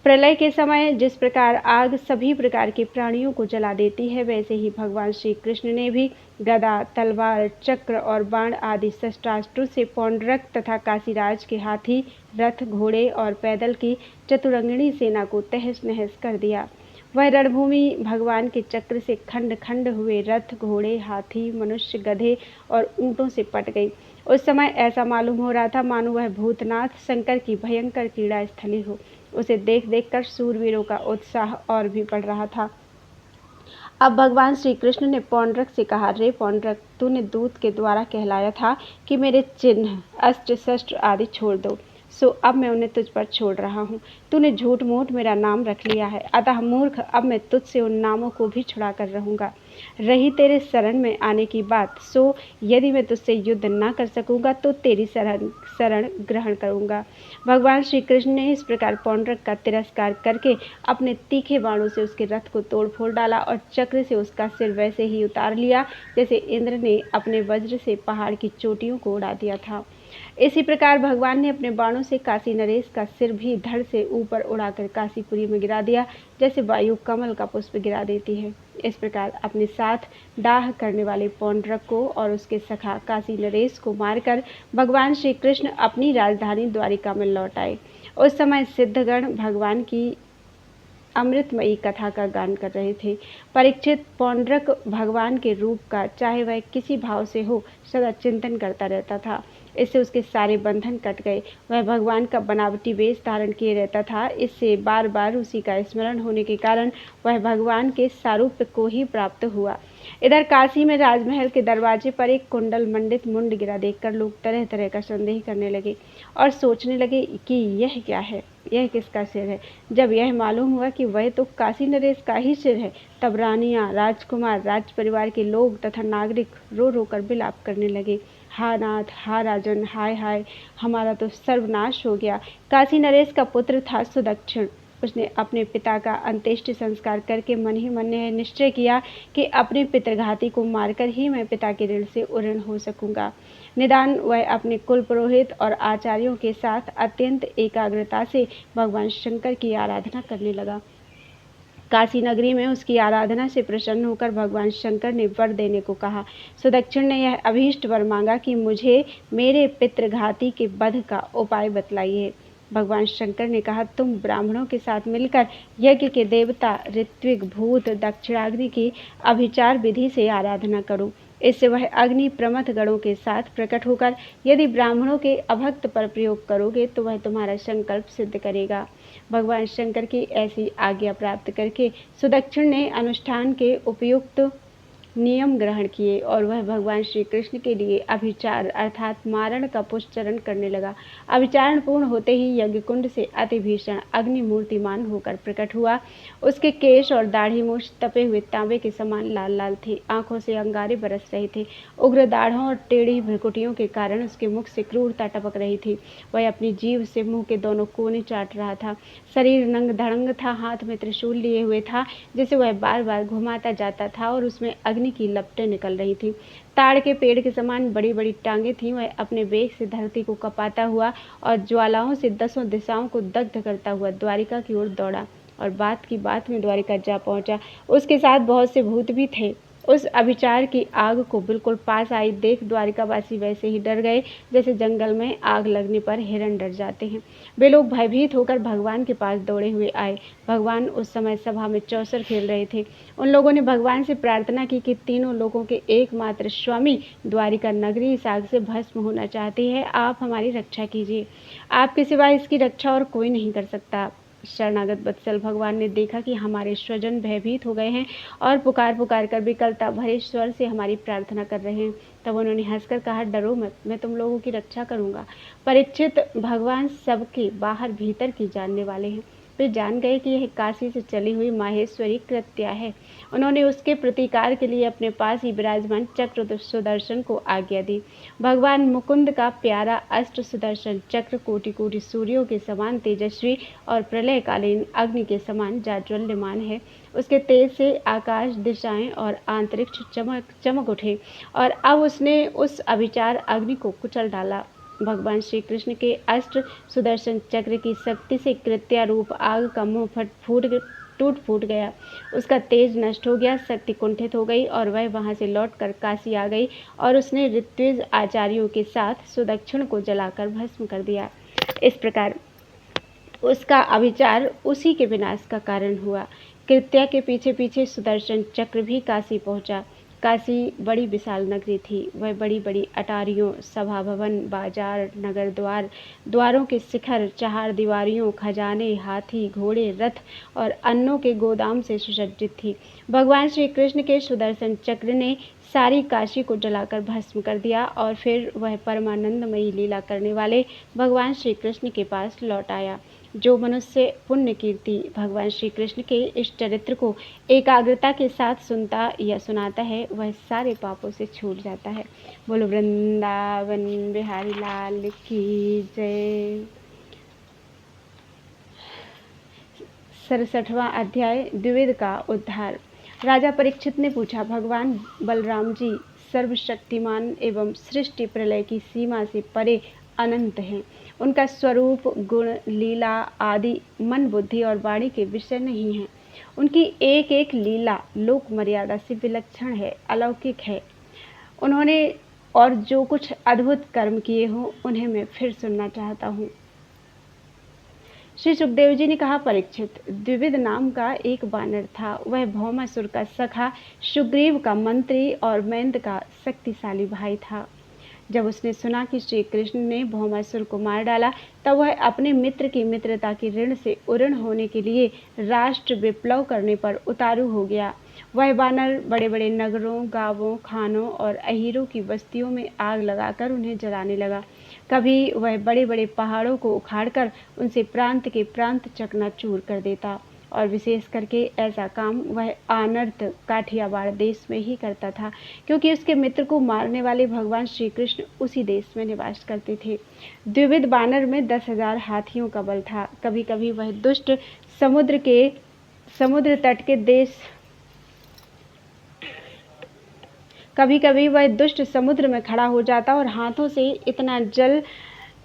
प्रलय के समय जिस प्रकार आग सभी प्रकार के प्राणियों को जला देती है, वैसे ही भगवान श्री कृष्ण ने भी गदा, तलवार, चक्र और बाण आदि शस्त्रास्त्रों से पौंड्रक तथा काशीराज के हाथी, रथ, घोड़े और पैदल की चतुरंगिणी सेना को तहस नहस कर दिया। वह रणभूमि भगवान के चक्र से खंड खंड हुए रथ, घोड़े, हाथी, मनुष्य, गधे और ऊंटों से पट गई। उस समय ऐसा मालूम हो रहा था मानो वह भूतनाथ शंकर की भयंकर क्रीड़ा स्थली हो। उसे देख देखकर शूरवीरों का उत्साह और भी बढ़ रहा था। अब भगवान श्री कृष्ण ने पौंड्रक से कहा, रे पौंड्रक, तूने दूत के द्वारा कहलाया था कि मेरे चिन्ह, अस्त्र शस्त्र आदि छोड़ दो, सो अब मैं उन्हें तुझ पर छोड़ रहा हूँ। तूने झूठ मूठ मेरा नाम रख लिया है, अतः मूर्ख, अब मैं तुझसे उन नामों को भी छुड़ा कर रहूँगा। रही तेरे शरण में आने की बात, सो यदि मैं तुझसे युद्ध न कर सकूँगा तो तेरी शरण ग्रहण करूँगा। भगवान श्री कृष्ण ने इस प्रकार पौंड्रक का तिरस्कार करके अपने तीखे बाणों से उसके रथ को तोड़ फोड़ डाला और चक्र से उसका सिर वैसे ही उतार लिया जैसे इंद्र ने अपने वज्र से पहाड़ की चोटियों को उड़ा दिया था। इसी प्रकार भगवान ने अपने बाणों से काशी नरेश का सिर भी धड़ से ऊपर उड़ाकर काशीपुरी में गिरा दिया, जैसे वायु कमल का पुष्प गिरा देती है। इस प्रकार अपने साथ डाह करने वाले पौंड्रक को और उसके सखा काशी नरेश को मारकर भगवान श्री कृष्ण अपनी राजधानी द्वारिका में लौट आए। उस समय सिद्धगण भगवान की अमृतमयी कथा का गान कर रहे थे। परीक्षित पौंड्रक भगवान के रूप का, चाहे वह किसी भाव से हो, सदा चिंतन करता रहता था। इससे उसके सारे बंधन कट गए। वह भगवान का बनावटी वेश धारण किए रहता था। इससे बार बार उसी का स्मरण होने के कारण वह भगवान के सारूप्य को ही प्राप्त हुआ। इधर काशी में राजमहल के दरवाजे पर एक कुंडल मंडित मुंड गिरा देखकर लोग तरह तरह का संदेह करने लगे और सोचने लगे कि यह क्या है, यह किसका सिर है। जब यह मालूम हुआ कि वह तो काशी नरेश का ही सिर है, तब रानियां, राजकुमार, राज परिवार के लोग तथा नागरिक रो रो कर विलाप करने लगे। हा नाथ, हा राजन, हाय हाय, हमारा तो सर्वनाश हो गया। काशी नरेश का पुत्र था सुदक्षिण। उसने अपने पिता का अंत्येष्टि संस्कार करके मन ही मन ने निश्चय किया कि अपने पितृघाती को मारकर ही मैं पिता के ऋण से उऋण हो सकूंगा। निदान वह अपने कुल पुरोहित और आचार्यों के साथ अत्यंत एकाग्रता से भगवान शंकर की आराधना करने लगा। काशी नगरी में उसकी आराधना से प्रसन्न होकर भगवान शंकर ने वर देने को कहा। सुदक्षिण ने यह अभीष्ट वर मांगा कि मुझे मेरे पितृघाती के वध का उपाय बतलाइए। भगवान शंकर ने कहा, तुम ब्राह्मणों के साथ मिलकर यज्ञ के देवता ऋत्विक, भूत, दक्षिणाग्नि की अभिचार विधि से आराधना करो। इससे वह अग्नि प्रमथ गणों के साथ प्रकट होकर यदि ब्राह्मणों के अभक्त पर प्रयोग करोगे तो वह तुम्हारा संकल्प सिद्ध करेगा। भगवान शंकर की ऐसी आज्ञा प्राप्त करके सुदक्षिण ने अनुष्ठान के उपयुक्त नियम ग्रहण किए और वह भगवान श्री कृष्ण के लिए अभिचार अर्थात मारण का पुष्चरण करने लगा। अभिचारण पूर्ण होते ही यज्ञकुंड से अति भीषण अग्नि मूर्तिमान होकर प्रकट हुआ। उसके केश और दाढ़ी मूछ तपे हुए तांबे के समान लाल लाल थे। आंखों से अंगारे बरस रहे थे। उग्र दाढ़ों और टेढ़ी भ्रुकुटियों के कारण उसके मुख से क्रूरता टपक रही थी। वह अपनी जीभ से मुंह के दोनों कोने चाट रहा था। शरीर नंग धड़ंग था, हाथ में त्रिशूल लिए हुए था जिसे वह बार बार घुमाता जाता था और उसमें अग्नि की लपटें निकल रही थी। ताड़ के पेड़ के समान बड़ी बड़ी टांगे थीं। वह अपने वेग से धरती को कपाता हुआ और ज्वालाओं से 10 दिशाओं को दग्ध करता हुआ द्वारिका की ओर दौड़ा और बात की बात में द्वारिका जा पहुंचा। उसके साथ बहुत से भूत भी थे। उस अभिचार की आग को बिल्कुल पास आई देख द्वारिकावासी वैसे ही डर गए जैसे जंगल में आग लगने पर हिरण डर जाते हैं। वे लोग भयभीत होकर भगवान के पास दौड़े हुए आए। भगवान उस समय सभा में चौसर खेल रहे थे। उन लोगों ने भगवान से प्रार्थना की कि तीनों लोगों के एकमात्र स्वामी द्वारिका नगरी इस आग से भस्म होना चाहती है, आप हमारी रक्षा कीजिए। आपके सिवा इसकी रक्षा और कोई नहीं कर सकता। शरणागत वत्सल भगवान ने देखा कि हमारे स्वजन भयभीत हो गए हैं और पुकार पुकार कर विकलता भरे स्वर से हमारी प्रार्थना कर रहे हैं। तब उन्होंने हंसकर कहा, डरो मत, मैं तुम लोगों की रक्षा करूंगा। परीक्षित, भगवान सबके बाहर भीतर की जानने वाले हैं। वे जान गए कि यह काशी से चली हुई माहेश्वरी कृत्या है। उन्होंने उसके प्रतिकार के लिए अपने पास ही विराजमान चक्र सुदर्शन को आज्ञा दी। भगवान मुकुंद का प्यारा अष्ट सुदर्शन चक्र कोटि कोटि सूर्यों के समान तेजस्वी और प्रलयकालीन अग्नि के समान जाज्वल्यमान है। उसके तेज से आकाश, दिशाएं और अंतरिक्ष चमक उठे और अब उसने उस अभिचार अग्नि को कुचल डाला। भगवान श्री कृष्ण के अष्ट सुदर्शन चक्र की शक्ति से कृत्या रूप आग का मुंह टूट फूट गया। उसका तेज नष्ट हो गया, शक्ति कुंठित हो गई और वह वहां से लौटकर काशी आ गई और उसने ऋत्विज आचार्यों के साथ सुदक्षिण को जलाकर भस्म कर दिया। इस प्रकार उसका अभिचार उसी के विनाश का कारण हुआ। कृत्या के पीछे पीछे सुदर्शन चक्र भी काशी पहुंचा। काशी बड़ी विशाल नगरी थी। वह बड़ी बड़ी अटारियों, सभा भवन, बाजार, नगर द्वार, द्वारों के शिखर, चहार दीवारियों, खजाने, हाथी, घोड़े, रथ और अन्नों के गोदाम से सुसज्जित थी। भगवान श्री कृष्ण के सुदर्शन चक्र ने सारी काशी को जलाकर भस्म कर दिया और फिर वह परमानंदमयी लीला करने वाले भगवान श्री कृष्ण के पास लौट आया। जो मनुष्य पुण्य कीर्ति भगवान श्री कृष्ण के इस चरित्र को एकाग्रता के साथ सुनता या सुनाता है वह सारे पापों से छूट जाता है। बोलो वृंदावन बिहारी लाल की जय। 67वां अध्याय द्विविध का उद्धार। राजा परीक्षित ने पूछा, भगवान बलराम जी सर्वशक्तिमान एवं सृष्टि प्रलय की सीमा से परे अनंत हैं। उनका स्वरूप, गुण, लीला आदि मन, बुद्धि और वाणी के विषय नहीं है। उनकी एक एक लीला लोक मर्यादा से विलक्षण है, अलौकिक है। उन्होंने और जो कुछ अद्भुत कर्म किए हों उन्हें मैं फिर सुनना चाहता हूँ। श्री सुखदेव जी ने कहा, परीक्षित, द्विविद नाम का एक वानर था। वह भौमासुर का सखा, सुग्रीव का मंत्री और मैंद का शक्तिशाली भाई था। जब उसने सुना कि श्री कृष्ण ने भौमासुर को मार डाला, तब वह अपने मित्र की मित्रता के ऋण से उऋण होने के लिए राष्ट्र विप्लव करने पर उतारू हो गया। वह वानर बड़े बड़े नगरों, गांवों, खानों और अहीरों की बस्तियों में आग लगाकर उन्हें जलाने लगा। कभी वह बड़े बड़े पहाड़ों को उखाड़कर उनसे प्रांत के प्रांत चकनाचूर कर देता, और विशेष करके ऐसा काम वह आनर्त काठियावाड़ देश में ही करता था, क्योंकि उसके मित्र को मारने वाले भगवान श्री कृष्ण उसी देश में निवास करते थे। द्विविद बानर में 10,000 हाथियों का बल था। कभी कभी वह दुष्ट समुद्र तट के देश कभी कभी वह दुष्ट समुद्र में खड़ा हो जाता और हाथों से इतना जल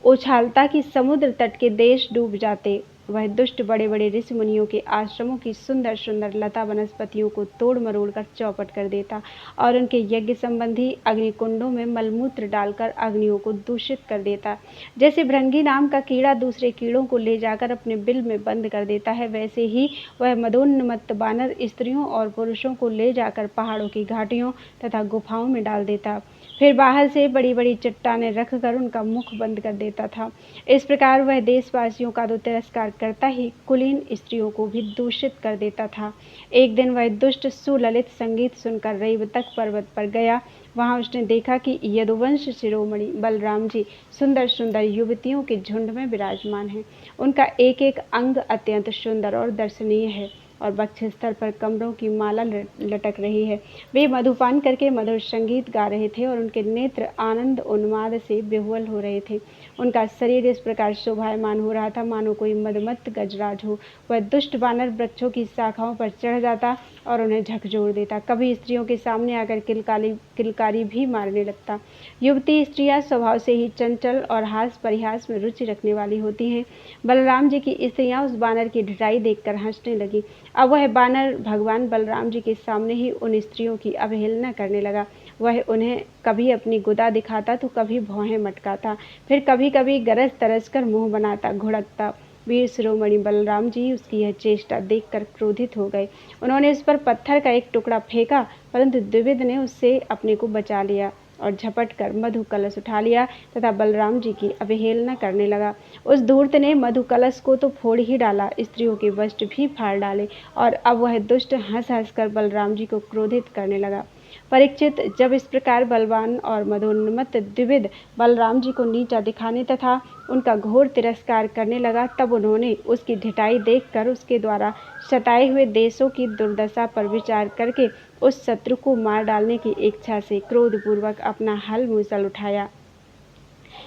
उछालता कि समुद्र तट के देश डूब जाते। वह दुष्ट बड़े बड़े ऋषि मुनियों के आश्रमों की सुंदर सुंदर लता वनस्पतियों को तोड़ मरोड़ कर चौपट कर देता और उनके यज्ञ संबंधी अग्निकुंडों में मलमूत्र डालकर अग्नियों को दूषित कर देता। जैसे भृंगी नाम का कीड़ा दूसरे कीड़ों को ले जाकर अपने बिल में बंद कर देता है, वैसे ही वह मदोन्मत्त बानर स्त्रियों और पुरुषों को ले जाकर पहाड़ों की घाटियों तथा गुफाओं में डाल देता, फिर बाहर से बड़ी बड़ी चट्टानें रखकर उनका मुख बंद कर देता था। इस प्रकार वह देशवासियों का तो तिरस्कार करता ही कुलीन स्त्रियों को भी दूषित कर देता था। एक दिन वह दुष्ट सुललित संगीत सुनकर रेवतक पर्वत पर गया। वहां उसने देखा कि यदुवंश शिरोमणि बलराम जी सुंदर सुंदर युवतियों के झुंड में विराजमान हैं। उनका एक एक अंग अत्यंत सुंदर और दर्शनीय है और वक्षस्थल पर कमलों की माला लटक रही है। वे मधुपान करके मधुर संगीत गा रहे थे और उनके नेत्र आनंद उन्माद से विह्वल हो रहे थे। उनका शरीर इस प्रकार शोभायमान हो रहा था मानो कोई मदमत्त गजराज हो। वह दुष्ट बानर वृक्षों की शाखाओं पर चढ़ जाता और उन्हें झकझोर देता। कभी स्त्रियों के सामने आकर किलकारी भी मारने लगता। युवती स्त्रियां स्वभाव से ही चंचल और हास परिहास में रुचि रखने वाली होती हैं। बलराम जी की स्त्रियां उस बानर की ढिठाई देखकर हंसने लगी। अब वह बानर भगवान बलराम जी के सामने ही उन स्त्रियों की अवहेलना करने लगा। वह उन्हें कभी अपनी गुदा दिखाता तो कभी भौहें मटकाता, फिर कभी कभी गरज तरस कर मुंह बनाता, घुड़कता। वीर शिरोमणि बलराम जी उसकी यह चेष्टा देखकर क्रोधित हो गए। उन्होंने उस पर पत्थर का एक टुकड़ा फेंका, परंतु द्विविद ने उससे अपने को बचा लिया और झपट कर मधु कलश उठा लिया तथा बलराम जी की अवहेलना करने लगा। उस धूर्त ने मधु कलश को तो फोड़ ही डाला, स्त्रियों के वस्त्र भी फाड़ डाले और अब वह दुष्ट हंस हंस कर बलराम जी को क्रोधित करने लगा। परीक्षित, जब इस प्रकार बलवान और मदोन्मत्त द्विविद बलराम जी को नीचा दिखाने तथा उनका घोर तिरस्कार करने लगा, तब उन्होंने उसकी ढिठाई देखकर उसके द्वारा सताए हुए देशों की दुर्दशा पर विचार करके उस शत्रु को मार डालने की इच्छा से क्रोधपूर्वक अपना हल मूसल उठाया।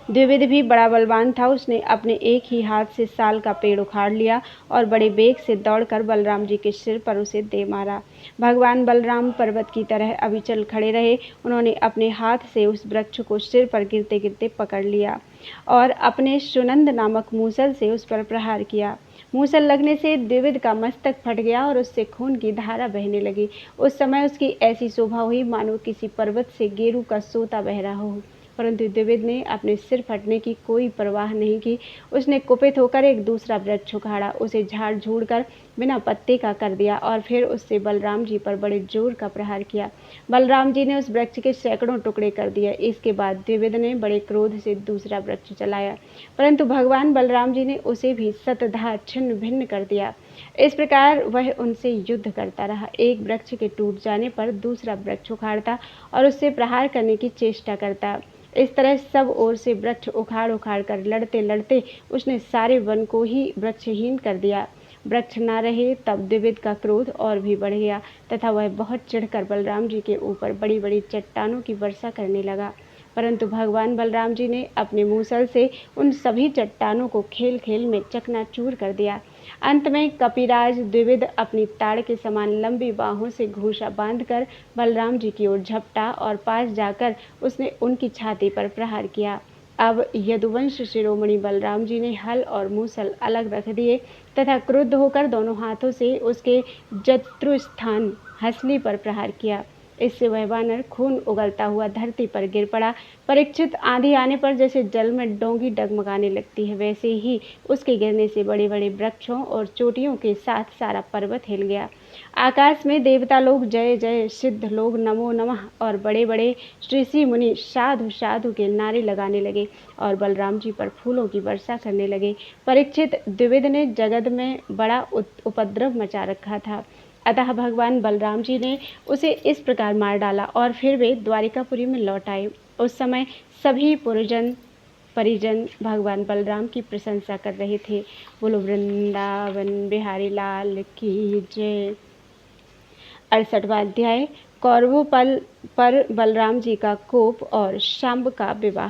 द्विविद भी बड़ा बलवान था। उसने अपने एक ही हाथ से साल का पेड़ उखाड़ लिया और बड़े वेग से दौड़कर बलराम जी के सिर पर उसे दे मारा। भगवान बलराम पर्वत की तरह अविचल खड़े रहे। उन्होंने अपने हाथ से उस वृक्ष को सिर पर गिरते गिरते पकड़ लिया और अपने सुनंद नामक मूसल से उस पर प्रहार किया। मूसल लगने से द्विविद का मस्तक फट गया और उससे खून की धारा बहने लगी। उस समय उसकी ऐसी शोभा हुई मानो किसी पर्वत से गेरू का सोता बह रहा हो, परंतु द्विविद ने अपने सिर फटने की कोई परवाह नहीं की। उसने कुपित होकर एक दूसरा वृक्ष उखाड़ा, उसे झाड़ झूड़ कर बिना पत्ते का कर दिया और फिर उससे बलराम जी पर बड़े जोर का प्रहार किया। बलराम जी ने उस वृक्ष के सैकड़ों टुकड़े कर दिए। इसके बाद द्विविद ने बड़े क्रोध से दूसरा वृक्ष चलाया, परंतु भगवान बलराम जी ने उसे भी शतधा छिन्न भिन्न कर दिया। इस प्रकार वह उनसे युद्ध करता रहा। एक वृक्ष के टूट जाने पर दूसरा वृक्ष उखाड़ता और उससे प्रहार करने की चेष्टा करता। इस तरह सब ओर से वृक्ष उखाड़ उखाड़ कर लड़ते लड़ते उसने सारे वन को ही वृक्षहीन कर दिया। वृक्ष न रहे तब द्विविद का क्रोध और भी बढ़ गया तथा वह बहुत चिढ़कर बलराम जी के ऊपर बड़ी बड़ी चट्टानों की वर्षा करने लगा, परंतु भगवान बलराम जी ने अपने मूसल से उन सभी चट्टानों को खेल खेल में चकनाचूर कर दिया। अंत में कपिराज द्विविद अपनी ताड़ के समान लंबी बाहों से घूंसा बांधकर बलराम जी की ओर झपटा और पास जाकर उसने उनकी छाती पर प्रहार किया। अब यदुवंश शिरोमणि बलराम जी ने हल और मूसल अलग रख दिए तथा क्रुद्ध होकर दोनों हाथों से उसके जत्रुस्थान हंसली पर प्रहार किया। इससे वह वानर खून उगलता हुआ धरती पर गिर पड़ा। परीक्षित, आंधी आने पर जैसे जल में डोंगी डगमगाने लगती है, वैसे ही उसके गिरने से बड़े बड़े वृक्षों और चोटियों के साथ सारा पर्वत हिल गया। आकाश में देवता लोग जय जय, सिद्ध लोग नमो नमः और बड़े बड़े ऋषि मुनि साधु साधु के नारे लगाने लगे और बलराम जी पर फूलों की वर्षा करने लगे। परीक्षित, द्विविध ने जगत में बड़ा उपद्रव मचा रखा था, अतः भगवान बलराम जी ने उसे इस प्रकार मार डाला और फिर वे द्वारिकापुरी में लौट आए। उस समय सभी पुरजन परिजन भगवान बलराम की प्रशंसा कर रहे थे। बोलो वृंदावन बिहारी लाल की जय। 68वां अध्याय, कौरवों पर बलराम जी का कोप और शांब का विवाह।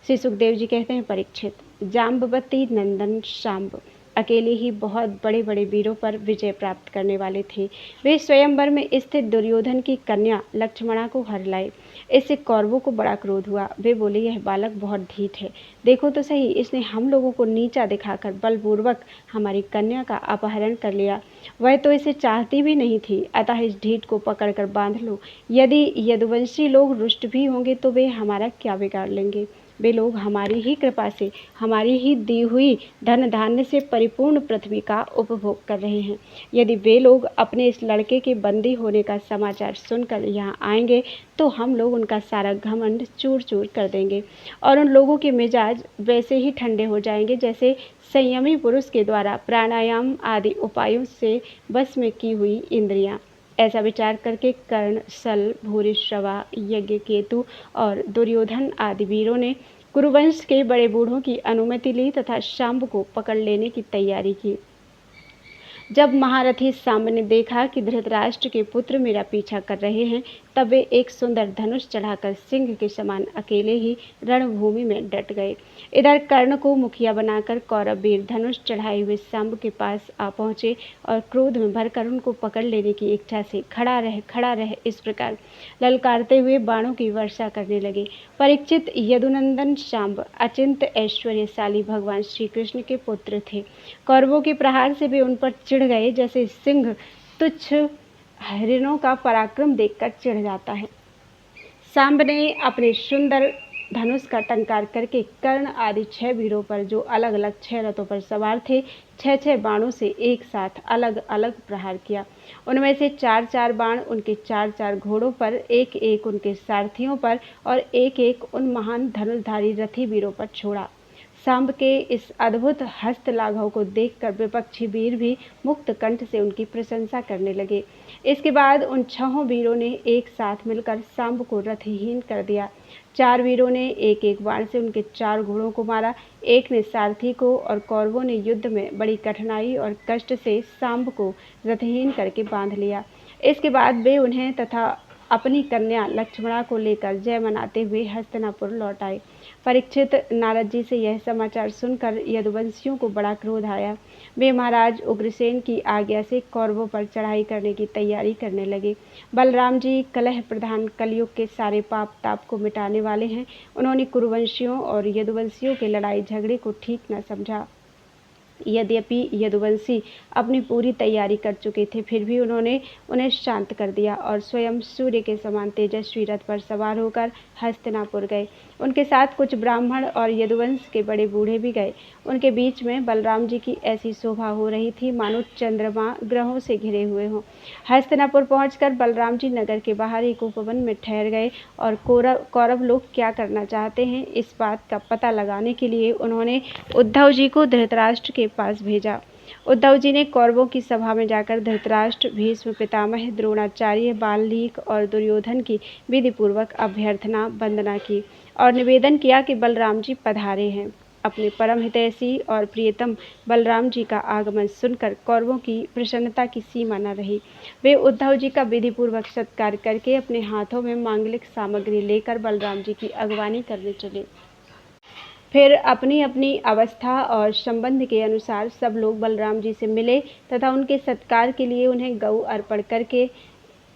श्री सुखदेव जी कहते हैं, परीक्षित, जाम्बवती नंदन शांब अकेले ही बहुत बड़े बड़े वीरों पर विजय प्राप्त करने वाले थे। वे स्वयंवर में स्थित दुर्योधन की कन्या लक्ष्मणा को हर लाए। इससे कौरवों को बड़ा क्रोध हुआ। वे बोले, यह बालक बहुत ढीठ है, देखो तो सही, इसने हम लोगों को नीचा दिखाकर बलपूर्वक हमारी कन्या का अपहरण कर लिया। वह तो इसे चाहती भी नहीं थी, अतः इस ढीठ को पकड़कर बांध लो। यदि यदुवंशी लोग रुष्ट भी होंगे तो वे हमारा क्या बिगाड़ लेंगे। वे लोग हमारी ही कृपा से, हमारी ही दी हुई धन धान्य से परिपूर्ण पृथ्वी का उपभोग कर रहे हैं। यदि वे लोग अपने इस लड़के के बंदी होने का समाचार सुनकर यहाँ आएंगे तो हम लोग उनका सारा घमंड चूर चूर कर देंगे और उन लोगों के मिजाज वैसे ही ठंडे हो जाएंगे जैसे संयमी पुरुष के द्वारा प्राणायाम आदि उपायों से बस में की हुई इंद्रियां। ऐसा विचार करके कर्ण, सल, भूरिश्रवा, यज्ञकेतु और दुर्योधन आदि वीरों ने कुरुवंश के बड़े बूढ़ों की अनुमति ली तथा शांब को पकड़ लेने की तैयारी की। जब महारथी सांब ने देखा कि धृतराष्ट्र के पुत्र मेरा पीछा कर रहे हैं, तब वे एक सुंदर धनुष चढ़ाकर सिंह के समान अकेले ही रणभूमि में डट गए। इधर कर्ण को मुखिया बनाकर कौरव वीर धनुष चढ़ाए हुए सांब के पास आ पहुंचे और क्रोध में भरकर उनको पकड़ लेने की इच्छा से खड़ा रह इस प्रकार ललकारते हुए बाणों की वर्षा करने लगे। परीक्षित, यदुनंदन सांब अचिंत ऐश्वर्यशाली भगवान श्री कृष्ण के पुत्र थे। कौरवों के प्रहार से वे उन पर चिढ़ गए जैसे सिंह तुच्छ हरिणों का पराक्रम देखकर चिढ़ जाता है। सांब ने अपने सुंदर धनुष का टंकार करके कर्ण आदि 6 वीरों पर, जो अलग अलग 6 रथों पर सवार थे, 6 बाणों से एक साथ अलग अलग प्रहार किया। उनमें से 4 बाण उनके 4 घोड़ों पर, एक उनके सारथियों पर और एक उन महान धनुषधारी रथी वीरों पर छोड़ा। सांब के इस अद्भुत हस्त लाघव को देखकर विपक्षी वीर भी मुक्त कंठ से उनकी प्रशंसा करने लगे। इसके बाद उन 6 वीरों ने एक साथ मिलकर सांब को रथहीन कर दिया। 4 वीरों ने एक बाण से उनके 4 घोड़ों को मारा, एक ने सारथी को, और कौरवों ने युद्ध में बड़ी कठिनाई और कष्ट से सांब को रथहीन करके बांध लिया। इसके बाद वे उन्हें तथा अपनी कन्या लक्ष्मणा को लेकर जय मनाते हुए हस्तिनापुर लौट आए। परीक्षित, नारद जी से यह समाचार सुनकर यदुवंशियों को बड़ा क्रोध आया। वे महाराज उग्रसेन की आज्ञा से कौरवों पर चढ़ाई करने की तैयारी करने लगे। बलराम जी कलह प्रधान कलयुग के सारे पाप ताप को मिटाने वाले हैं। उन्होंने कुरुवंशियों और यदुवंशियों के लड़ाई झगड़े को ठीक न समझा। यद्यपि यदुवंशी अपनी पूरी तैयारी कर चुके थे, फिर भी उन्होंने उन्हें शांत कर दिया और स्वयं सूर्य के समान तेजस्वी रथ पर सवार होकर हस्तिनापुर गए। उनके साथ कुछ ब्राह्मण और यदुवंश के बड़े बूढ़े भी गए। उनके बीच में बलराम जी की ऐसी शोभा हो रही थी मानो चंद्रमा ग्रहों से घिरे हुए हों। हस्तिनापुर पहुंचकर बलराम जी नगर के बाहर एक उपवन में ठहर गए और कौरव लोग क्या करना चाहते हैं, इस बात का पता लगाने के लिए उन्होंने उद्धव जी को धृतराष्ट्र के पास भेजा। उद्धव जी ने कौरवों की सभा में जाकर धृतराष्ट्र, भीष्म पितामह, द्रोणाचार्य, बाल्लीक और दुर्योधन की विधिपूर्वक अभ्यर्थना वंदना की और निवेदन किया कि बलराम जी पधारे हैं। अपने परम हितैषी और प्रियतम बलराम जी का आगमन सुनकर कौरवों की प्रसन्नता की सीमा न रही। वे उद्धव जी का विधिपूर्वक सत्कार करके अपने हाथों में मांगलिक सामग्री लेकर बलराम जी की अगवानी करने चले। फिर अपनी अपनी अवस्था और संबंध के अनुसार सब लोग बलराम जी से मिले तथा उनके सत्कार के लिए उन्हें गऊ अर्पण करके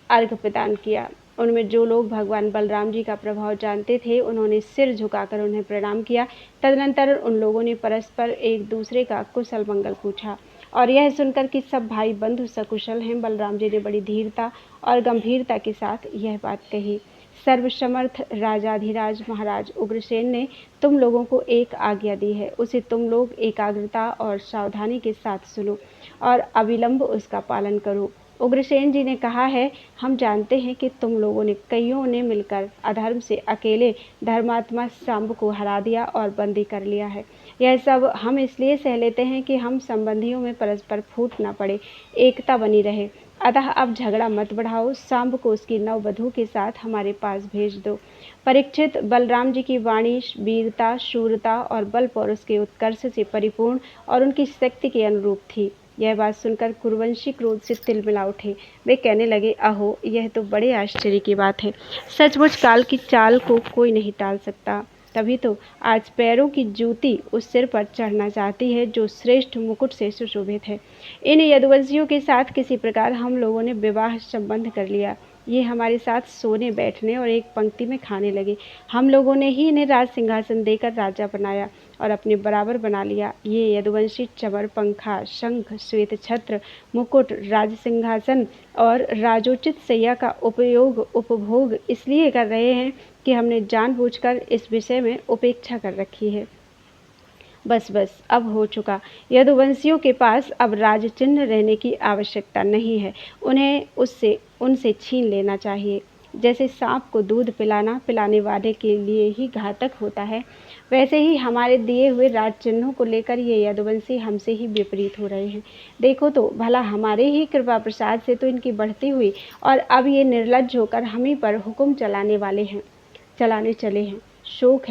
अर्घ्य प्रदान किया। उनमें जो लोग भगवान बलराम जी का प्रभाव जानते थे, उन्होंने सिर झुकाकर उन्हें प्रणाम किया। तदनंतर उन लोगों ने परस्पर एक दूसरे का कुशल मंगल पूछा और यह सुनकर कि सब भाई बंधु सकुशल हैं, बलराम जी ने बड़ी धीरता और गंभीरता के साथ यह बात कही। सर्वसमर्थ राजाधिराज महाराज उग्रसेन ने तुम लोगों को एक आज्ञा दी है, उसे तुम लोग एकाग्रता और सावधानी के साथ सुनो और अविलंब उसका पालन करो। उग्रसेन जी ने कहा है, हम जानते हैं कि तुम लोगों ने कईयों ने मिलकर अधर्म से अकेले धर्मात्मा सांब को हरा दिया और बंदी कर लिया है। यह सब हम इसलिए सह लेते हैं कि हम संबंधियों में परस्पर फूट न पड़े, एकता बनी रहे। अतः अब झगड़ा मत बढ़ाओ, सांब को उसकी नववधू के साथ हमारे पास भेज दो। परीक्षित, बलराम जी की वाणी वीरता, शूरता और बल पौरुष के उत्कर्ष से परिपूर्ण और उनकी शक्ति के अनुरूप थी। यह बात सुनकर कुरुवंशी क्रोध से तिलमिला उठे। वे कहने लगे, अहो, यह तो बड़े आश्चर्य की बात है। सचमुच काल की चाल को कोई नहीं टाल सकता। तभी तो आज पैरों की जूती उस सिर पर चढ़ना चाहती है जो श्रेष्ठ मुकुट से सुशोभित है। इन यदुवंशियों के साथ किसी प्रकार हम लोगों ने विवाह संबंध कर लिया। ये हमारे साथ सोने बैठने और एक पंक्ति में खाने लगे। हम लोगों ने ही इन्हें राज सिंहासन देकर राजा बनाया और अपने बराबर बना लिया। ये यदुवंशी चमर, पंखा, शंख, श्वेत छत्र, मुकुट, राज सिंहासन और राजोचित सैया का उपभोग इसलिए कर रहे हैं कि हमने जानबूझकर इस विषय में उपेक्षा कर रखी है। बस बस, अब हो चुका। यदुवंशियों के पास अब राज चिन्ह रहने की आवश्यकता नहीं है। उन्हें उनसे छीन लेना चाहिए। जैसे सांप को दूध पिलाने वाले के लिए ही घातक होता है, वैसे ही हमारे दिए हुए राज चिन्हों को लेकर ये यदुवंशी हमसे ही विपरीत हो रहे हैं। देखो तो भला, हमारे ही कृपा प्रसाद से तो इनकी बढ़ती हुई और अब ये निर्लज्ज होकर हम ही पर हुक्म चलाने चले हैं। शोक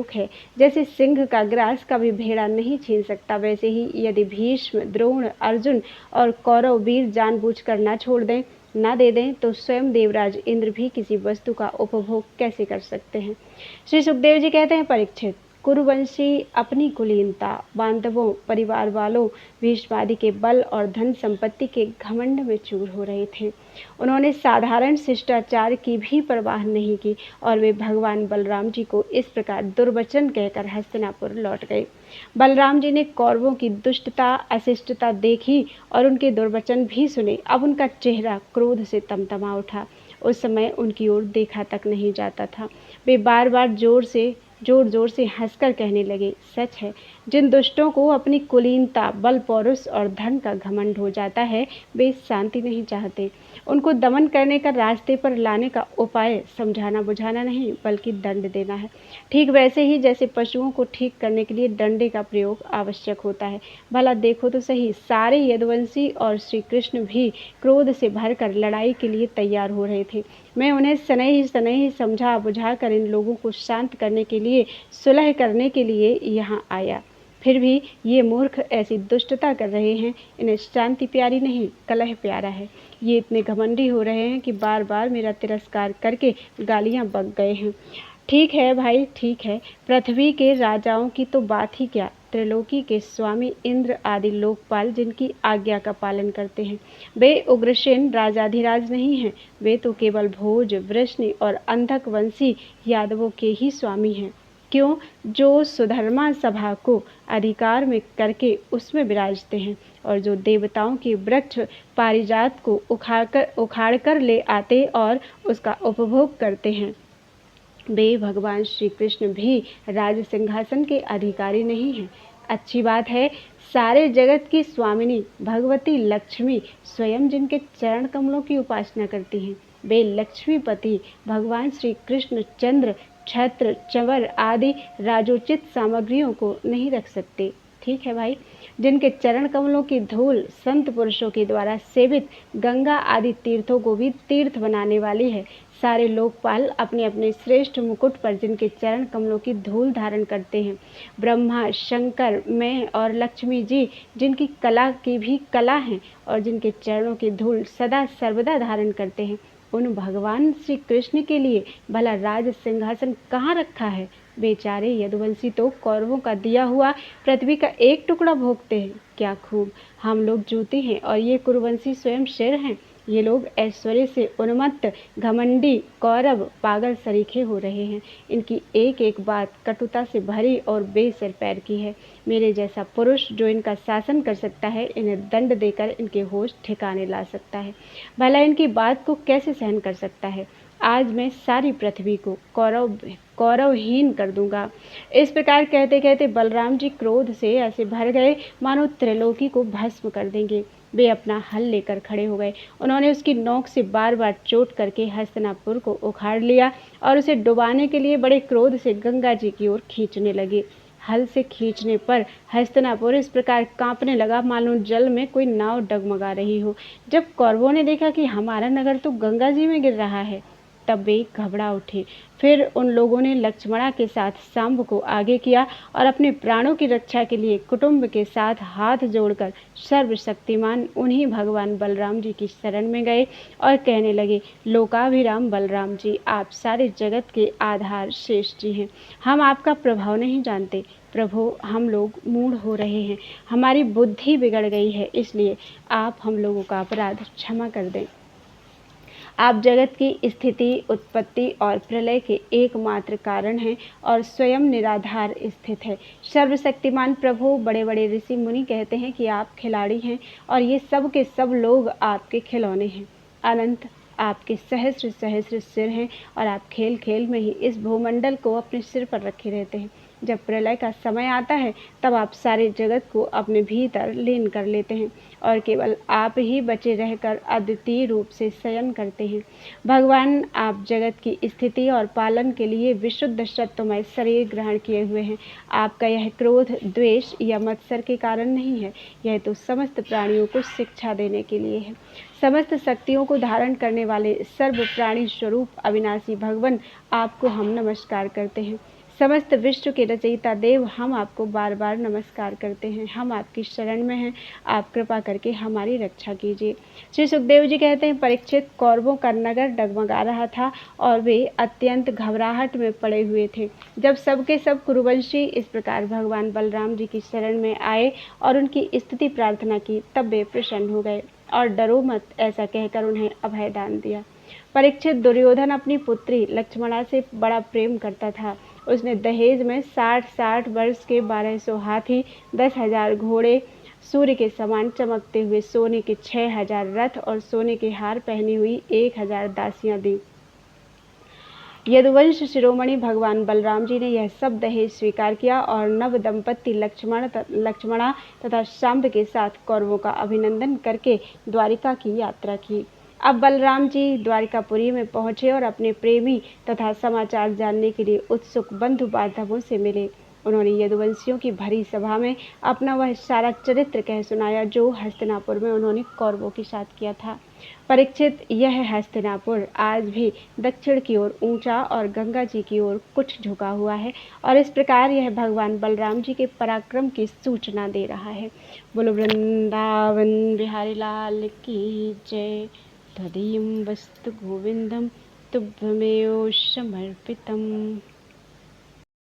है। जैसे सिंह का ग्रास कभी भेड़ा नहीं छीन सकता, वैसे ही यदि भीष्म, द्रोण, अर्जुन और कौरव वीर जानबूझकर न दे दें तो स्वयं देवराज इंद्र भी किसी वस्तु का उपभोग कैसे कर सकते हैं। श्री सुखदेव जी कहते हैं, परीक्षित, कुरुवंशी अपनी कुलीनता, बांधवों, परिवार वालों, भीष्मादि के बल और धन संपत्ति के घमंड में चूर हो रहे थे। उन्होंने साधारण शिष्टाचार की भी परवाह नहीं की और वे भगवान बलराम जी को इस प्रकार दुर्वचन कहकर हस्तिनापुर लौट गए। बलराम जी ने कौरवों की दुष्टता, अशिष्टता देखी और उनके दुर्वचन भी सुने। अब उनका चेहरा क्रोध से तमतमा उठा। उस समय उनकी ओर देखा तक नहीं जाता था। वे बार बार जोर जोर से हंसकर कहने लगे, सच है, जिन दुष्टों को अपनी कुलीनता, बल पौरुष और धन का घमंड हो जाता है, वे शांति नहीं चाहते। उनको दमन करने का, रास्ते पर लाने का उपाय समझाना बुझाना नहीं, बल्कि दंड देना है। ठीक वैसे ही जैसे पशुओं को ठीक करने के लिए डंडे का प्रयोग आवश्यक होता है। भला देखो तो सही, सारे यदुवंशी और श्री कृष्ण भी क्रोध से भरकर लड़ाई के लिए तैयार हो रहे थे। मैं उन्हें सनही समझा बुझा कर इन लोगों को शांत करने के लिए, सुलह करने के लिए यहाँ आया। फिर भी ये मूर्ख ऐसी दुष्टता कर रहे हैं। इन्हें शांति प्यारी नहीं, कलह प्यारा है। ये इतने घमंडी हो रहे हैं कि बार बार मेरा तिरस्कार करके गालियाँ बक गए हैं। ठीक है भाई, ठीक है, पृथ्वी के राजाओं की तो बात ही क्या, त्रिलोकी के स्वामी इंद्र आदि लोकपाल जिनकी आज्ञा का पालन करते हैं, वे उग्रसेन राजाधिराज नहीं हैं। वे तो केवल भोज, वृष्णि और अंधक वंशी यादवों के ही स्वामी हैं। क्यों? जो सुधर्मा सभा को अधिकार में करके उसमें विराजते हैं और जो देवताओं की वृक्ष पारिजात को उखाड़ कर ले आते और उसका उपभोग करते हैं। वे भगवान श्री कृष्ण भी राज सिंहासन के अधिकारी नहीं हैं। अच्छी बात है, सारे जगत की स्वामिनी भगवती लक्ष्मी स्वयं जिनके चरण कमलों की उपासना करती हैं, वे लक्ष्मीपति भगवान श्री कृष्ण चंद्र, छत्र, चंवर आदि राजोचित सामग्रियों को नहीं रख सकते। ठीक है भाई, जिनके चरण कमलों की धूल संत पुरुषों के द्वारा सेवित गंगा आदि तीर्थों को भी तीर्थ बनाने वाली है। सारे लोकपाल अपने अपने श्रेष्ठ मुकुट पर जिनके चरण कमलों की धूल धारण करते हैं, ब्रह्मा, शंकर, मैं और लक्ष्मी जी जिनकी कला की भी कला हैं और जिनके चरणों की धूल सदा सर्वदा धारण करते हैं, उन भगवान श्री कृष्ण के लिए भला राज सिंहासन कहाँ रखा है? बेचारे यदुवंशी तो कौरवों का दिया हुआ पृथ्वी का एक टुकड़ा भोगते हैं। क्या खूब, हम लोग जूते हैं और ये कुरुवंशी स्वयं शेर हैं। ये लोग ऐश्वर्य से उन्मत्त घमंडी कौरव पागल सरीखे हो रहे हैं। इनकी एक एक बात कटुता से भरी और बेसिर पैर की है। मेरे जैसा पुरुष जो इनका शासन कर सकता है, इन्हें दंड देकर इनके होश ठिकाने ला सकता है। भला इनकी बात को कैसे सहन कर सकता है। आज मैं सारी पृथ्वी को कौरवहीन कर दूंगा। इस प्रकार कहते कहते बलराम जी क्रोध से ऐसे भर गए मानो त्रिलोकी को भस्म कर देंगे। वे अपना हल लेकर खड़े हो गए। उन्होंने उसकी नोक से बार बार चोट करके हस्तिनापुर को उखाड़ लिया और उसे डुबाने के लिए बड़े क्रोध से गंगा जी की ओर खींचने लगे। हल से खींचने पर हस्तिनापुर इस प्रकार कांपने लगा मानो जल में कोई नाव डगमगा रही हो। जब कौरवों ने देखा कि हमारा नगर तो गंगा जी में गिर रहा है, तब वे घबरा उठे। फिर उन लोगों ने लक्ष्मणा के साथ सांब को आगे किया और अपने प्राणों की रक्षा के लिए कुटुंब के साथ हाथ जोड़कर सर्वशक्तिमान उन्हीं भगवान बलराम जी की शरण में गए और कहने लगे, लोकाभिराम बलराम जी, आप सारे जगत के आधार शेष जी हैं। हम आपका प्रभाव नहीं जानते प्रभु, हम लोग मूढ़ हो रहे हैं, हमारी बुद्धि बिगड़ गई है, इसलिए आप हम लोगों का अपराध क्षमा कर दें। आप जगत की स्थिति, उत्पत्ति और प्रलय के एकमात्र कारण हैं और स्वयं निराधार स्थित है। सर्वशक्तिमान प्रभु, बड़े बड़े ऋषि मुनि कहते हैं कि आप खिलाड़ी हैं और ये सब के सब लोग आपके खिलौने हैं। अनंत आपके सहस्र सहस्र सिर हैं और आप खेल खेल में ही इस भूमंडल को अपने सिर पर रखे रहते हैं। जब प्रलय का समय आता है तब आप सारे जगत को अपने भीतर लीन कर लेते हैं और केवल आप ही बचे रहकर अद्वितीय रूप से शयन करते हैं। भगवान, आप जगत की स्थिति और पालन के लिए विशुद्ध सत्वमय शरीर ग्रहण किए हुए हैं। आपका यह क्रोध, द्वेष या मत्सर के कारण नहीं है, यह तो समस्त प्राणियों को शिक्षा देने के लिए है। समस्त शक्तियों को धारण करने वाले सर्व प्राणी स्वरूप अविनाशी भगवान, आपको हम नमस्कार करते हैं। समस्त विश्व के रचयिता देव, हम आपको बार बार नमस्कार करते हैं। हम आपकी शरण में हैं, आप कृपा करके हमारी रक्षा कीजिए। श्री सुखदेव जी कहते हैं, परीक्षित, कौरवों का नगर डगमगा रहा था और वे अत्यंत घबराहट में पड़े हुए थे। जब सबके सब कुरुवंशी इस प्रकार भगवान बलराम जी की शरण में आए और उनकी स्तुति प्रार्थना की, तब वे प्रसन्न हो गए और डरो मत ऐसा कहकर उन्हें अभय दान दिया। परीक्षित, दुर्योधन अपनी पुत्री लक्ष्मणा से बड़ा प्रेम करता था। उसने दहेज में 60 वर्ष के 1200 हाथी, 10,000 घोड़े, सूर्य के समान चमकते हुए सोने के 6,000 रथ और सोने के हार पहनी हुई 1,000 दासियां दी। यदुवंश शिरोमणि भगवान बलराम जी ने यह सब दहेज स्वीकार किया और नव दंपत्ति लक्ष्मणा तथा शांब के साथ कौरवों का अभिनंदन करके द्वारिका की यात्रा की। अब बलराम जी द्वारिकापुरी में पहुंचे और अपने प्रेमी तथा समाचार जानने के लिए उत्सुक बंधु बांधवों से मिले। उन्होंने यदुवंशियों की भरी सभा में अपना वह सारा चरित्र कह सुनाया जो हस्तिनापुर में उन्होंने कौरवों के साथ किया था। परीक्षित, यह हस्तिनापुर आज भी दक्षिण की ओर ऊंचा और गंगा जी की ओर कुछ झुका हुआ है और इस प्रकार यह भगवान बलराम जी के पराक्रम की सूचना दे रहा है। बोलो वृंदावन बिहारी लाल की जय। तदीयं वस्तु गोविंदम तुभ्यमेव समर्पितम्।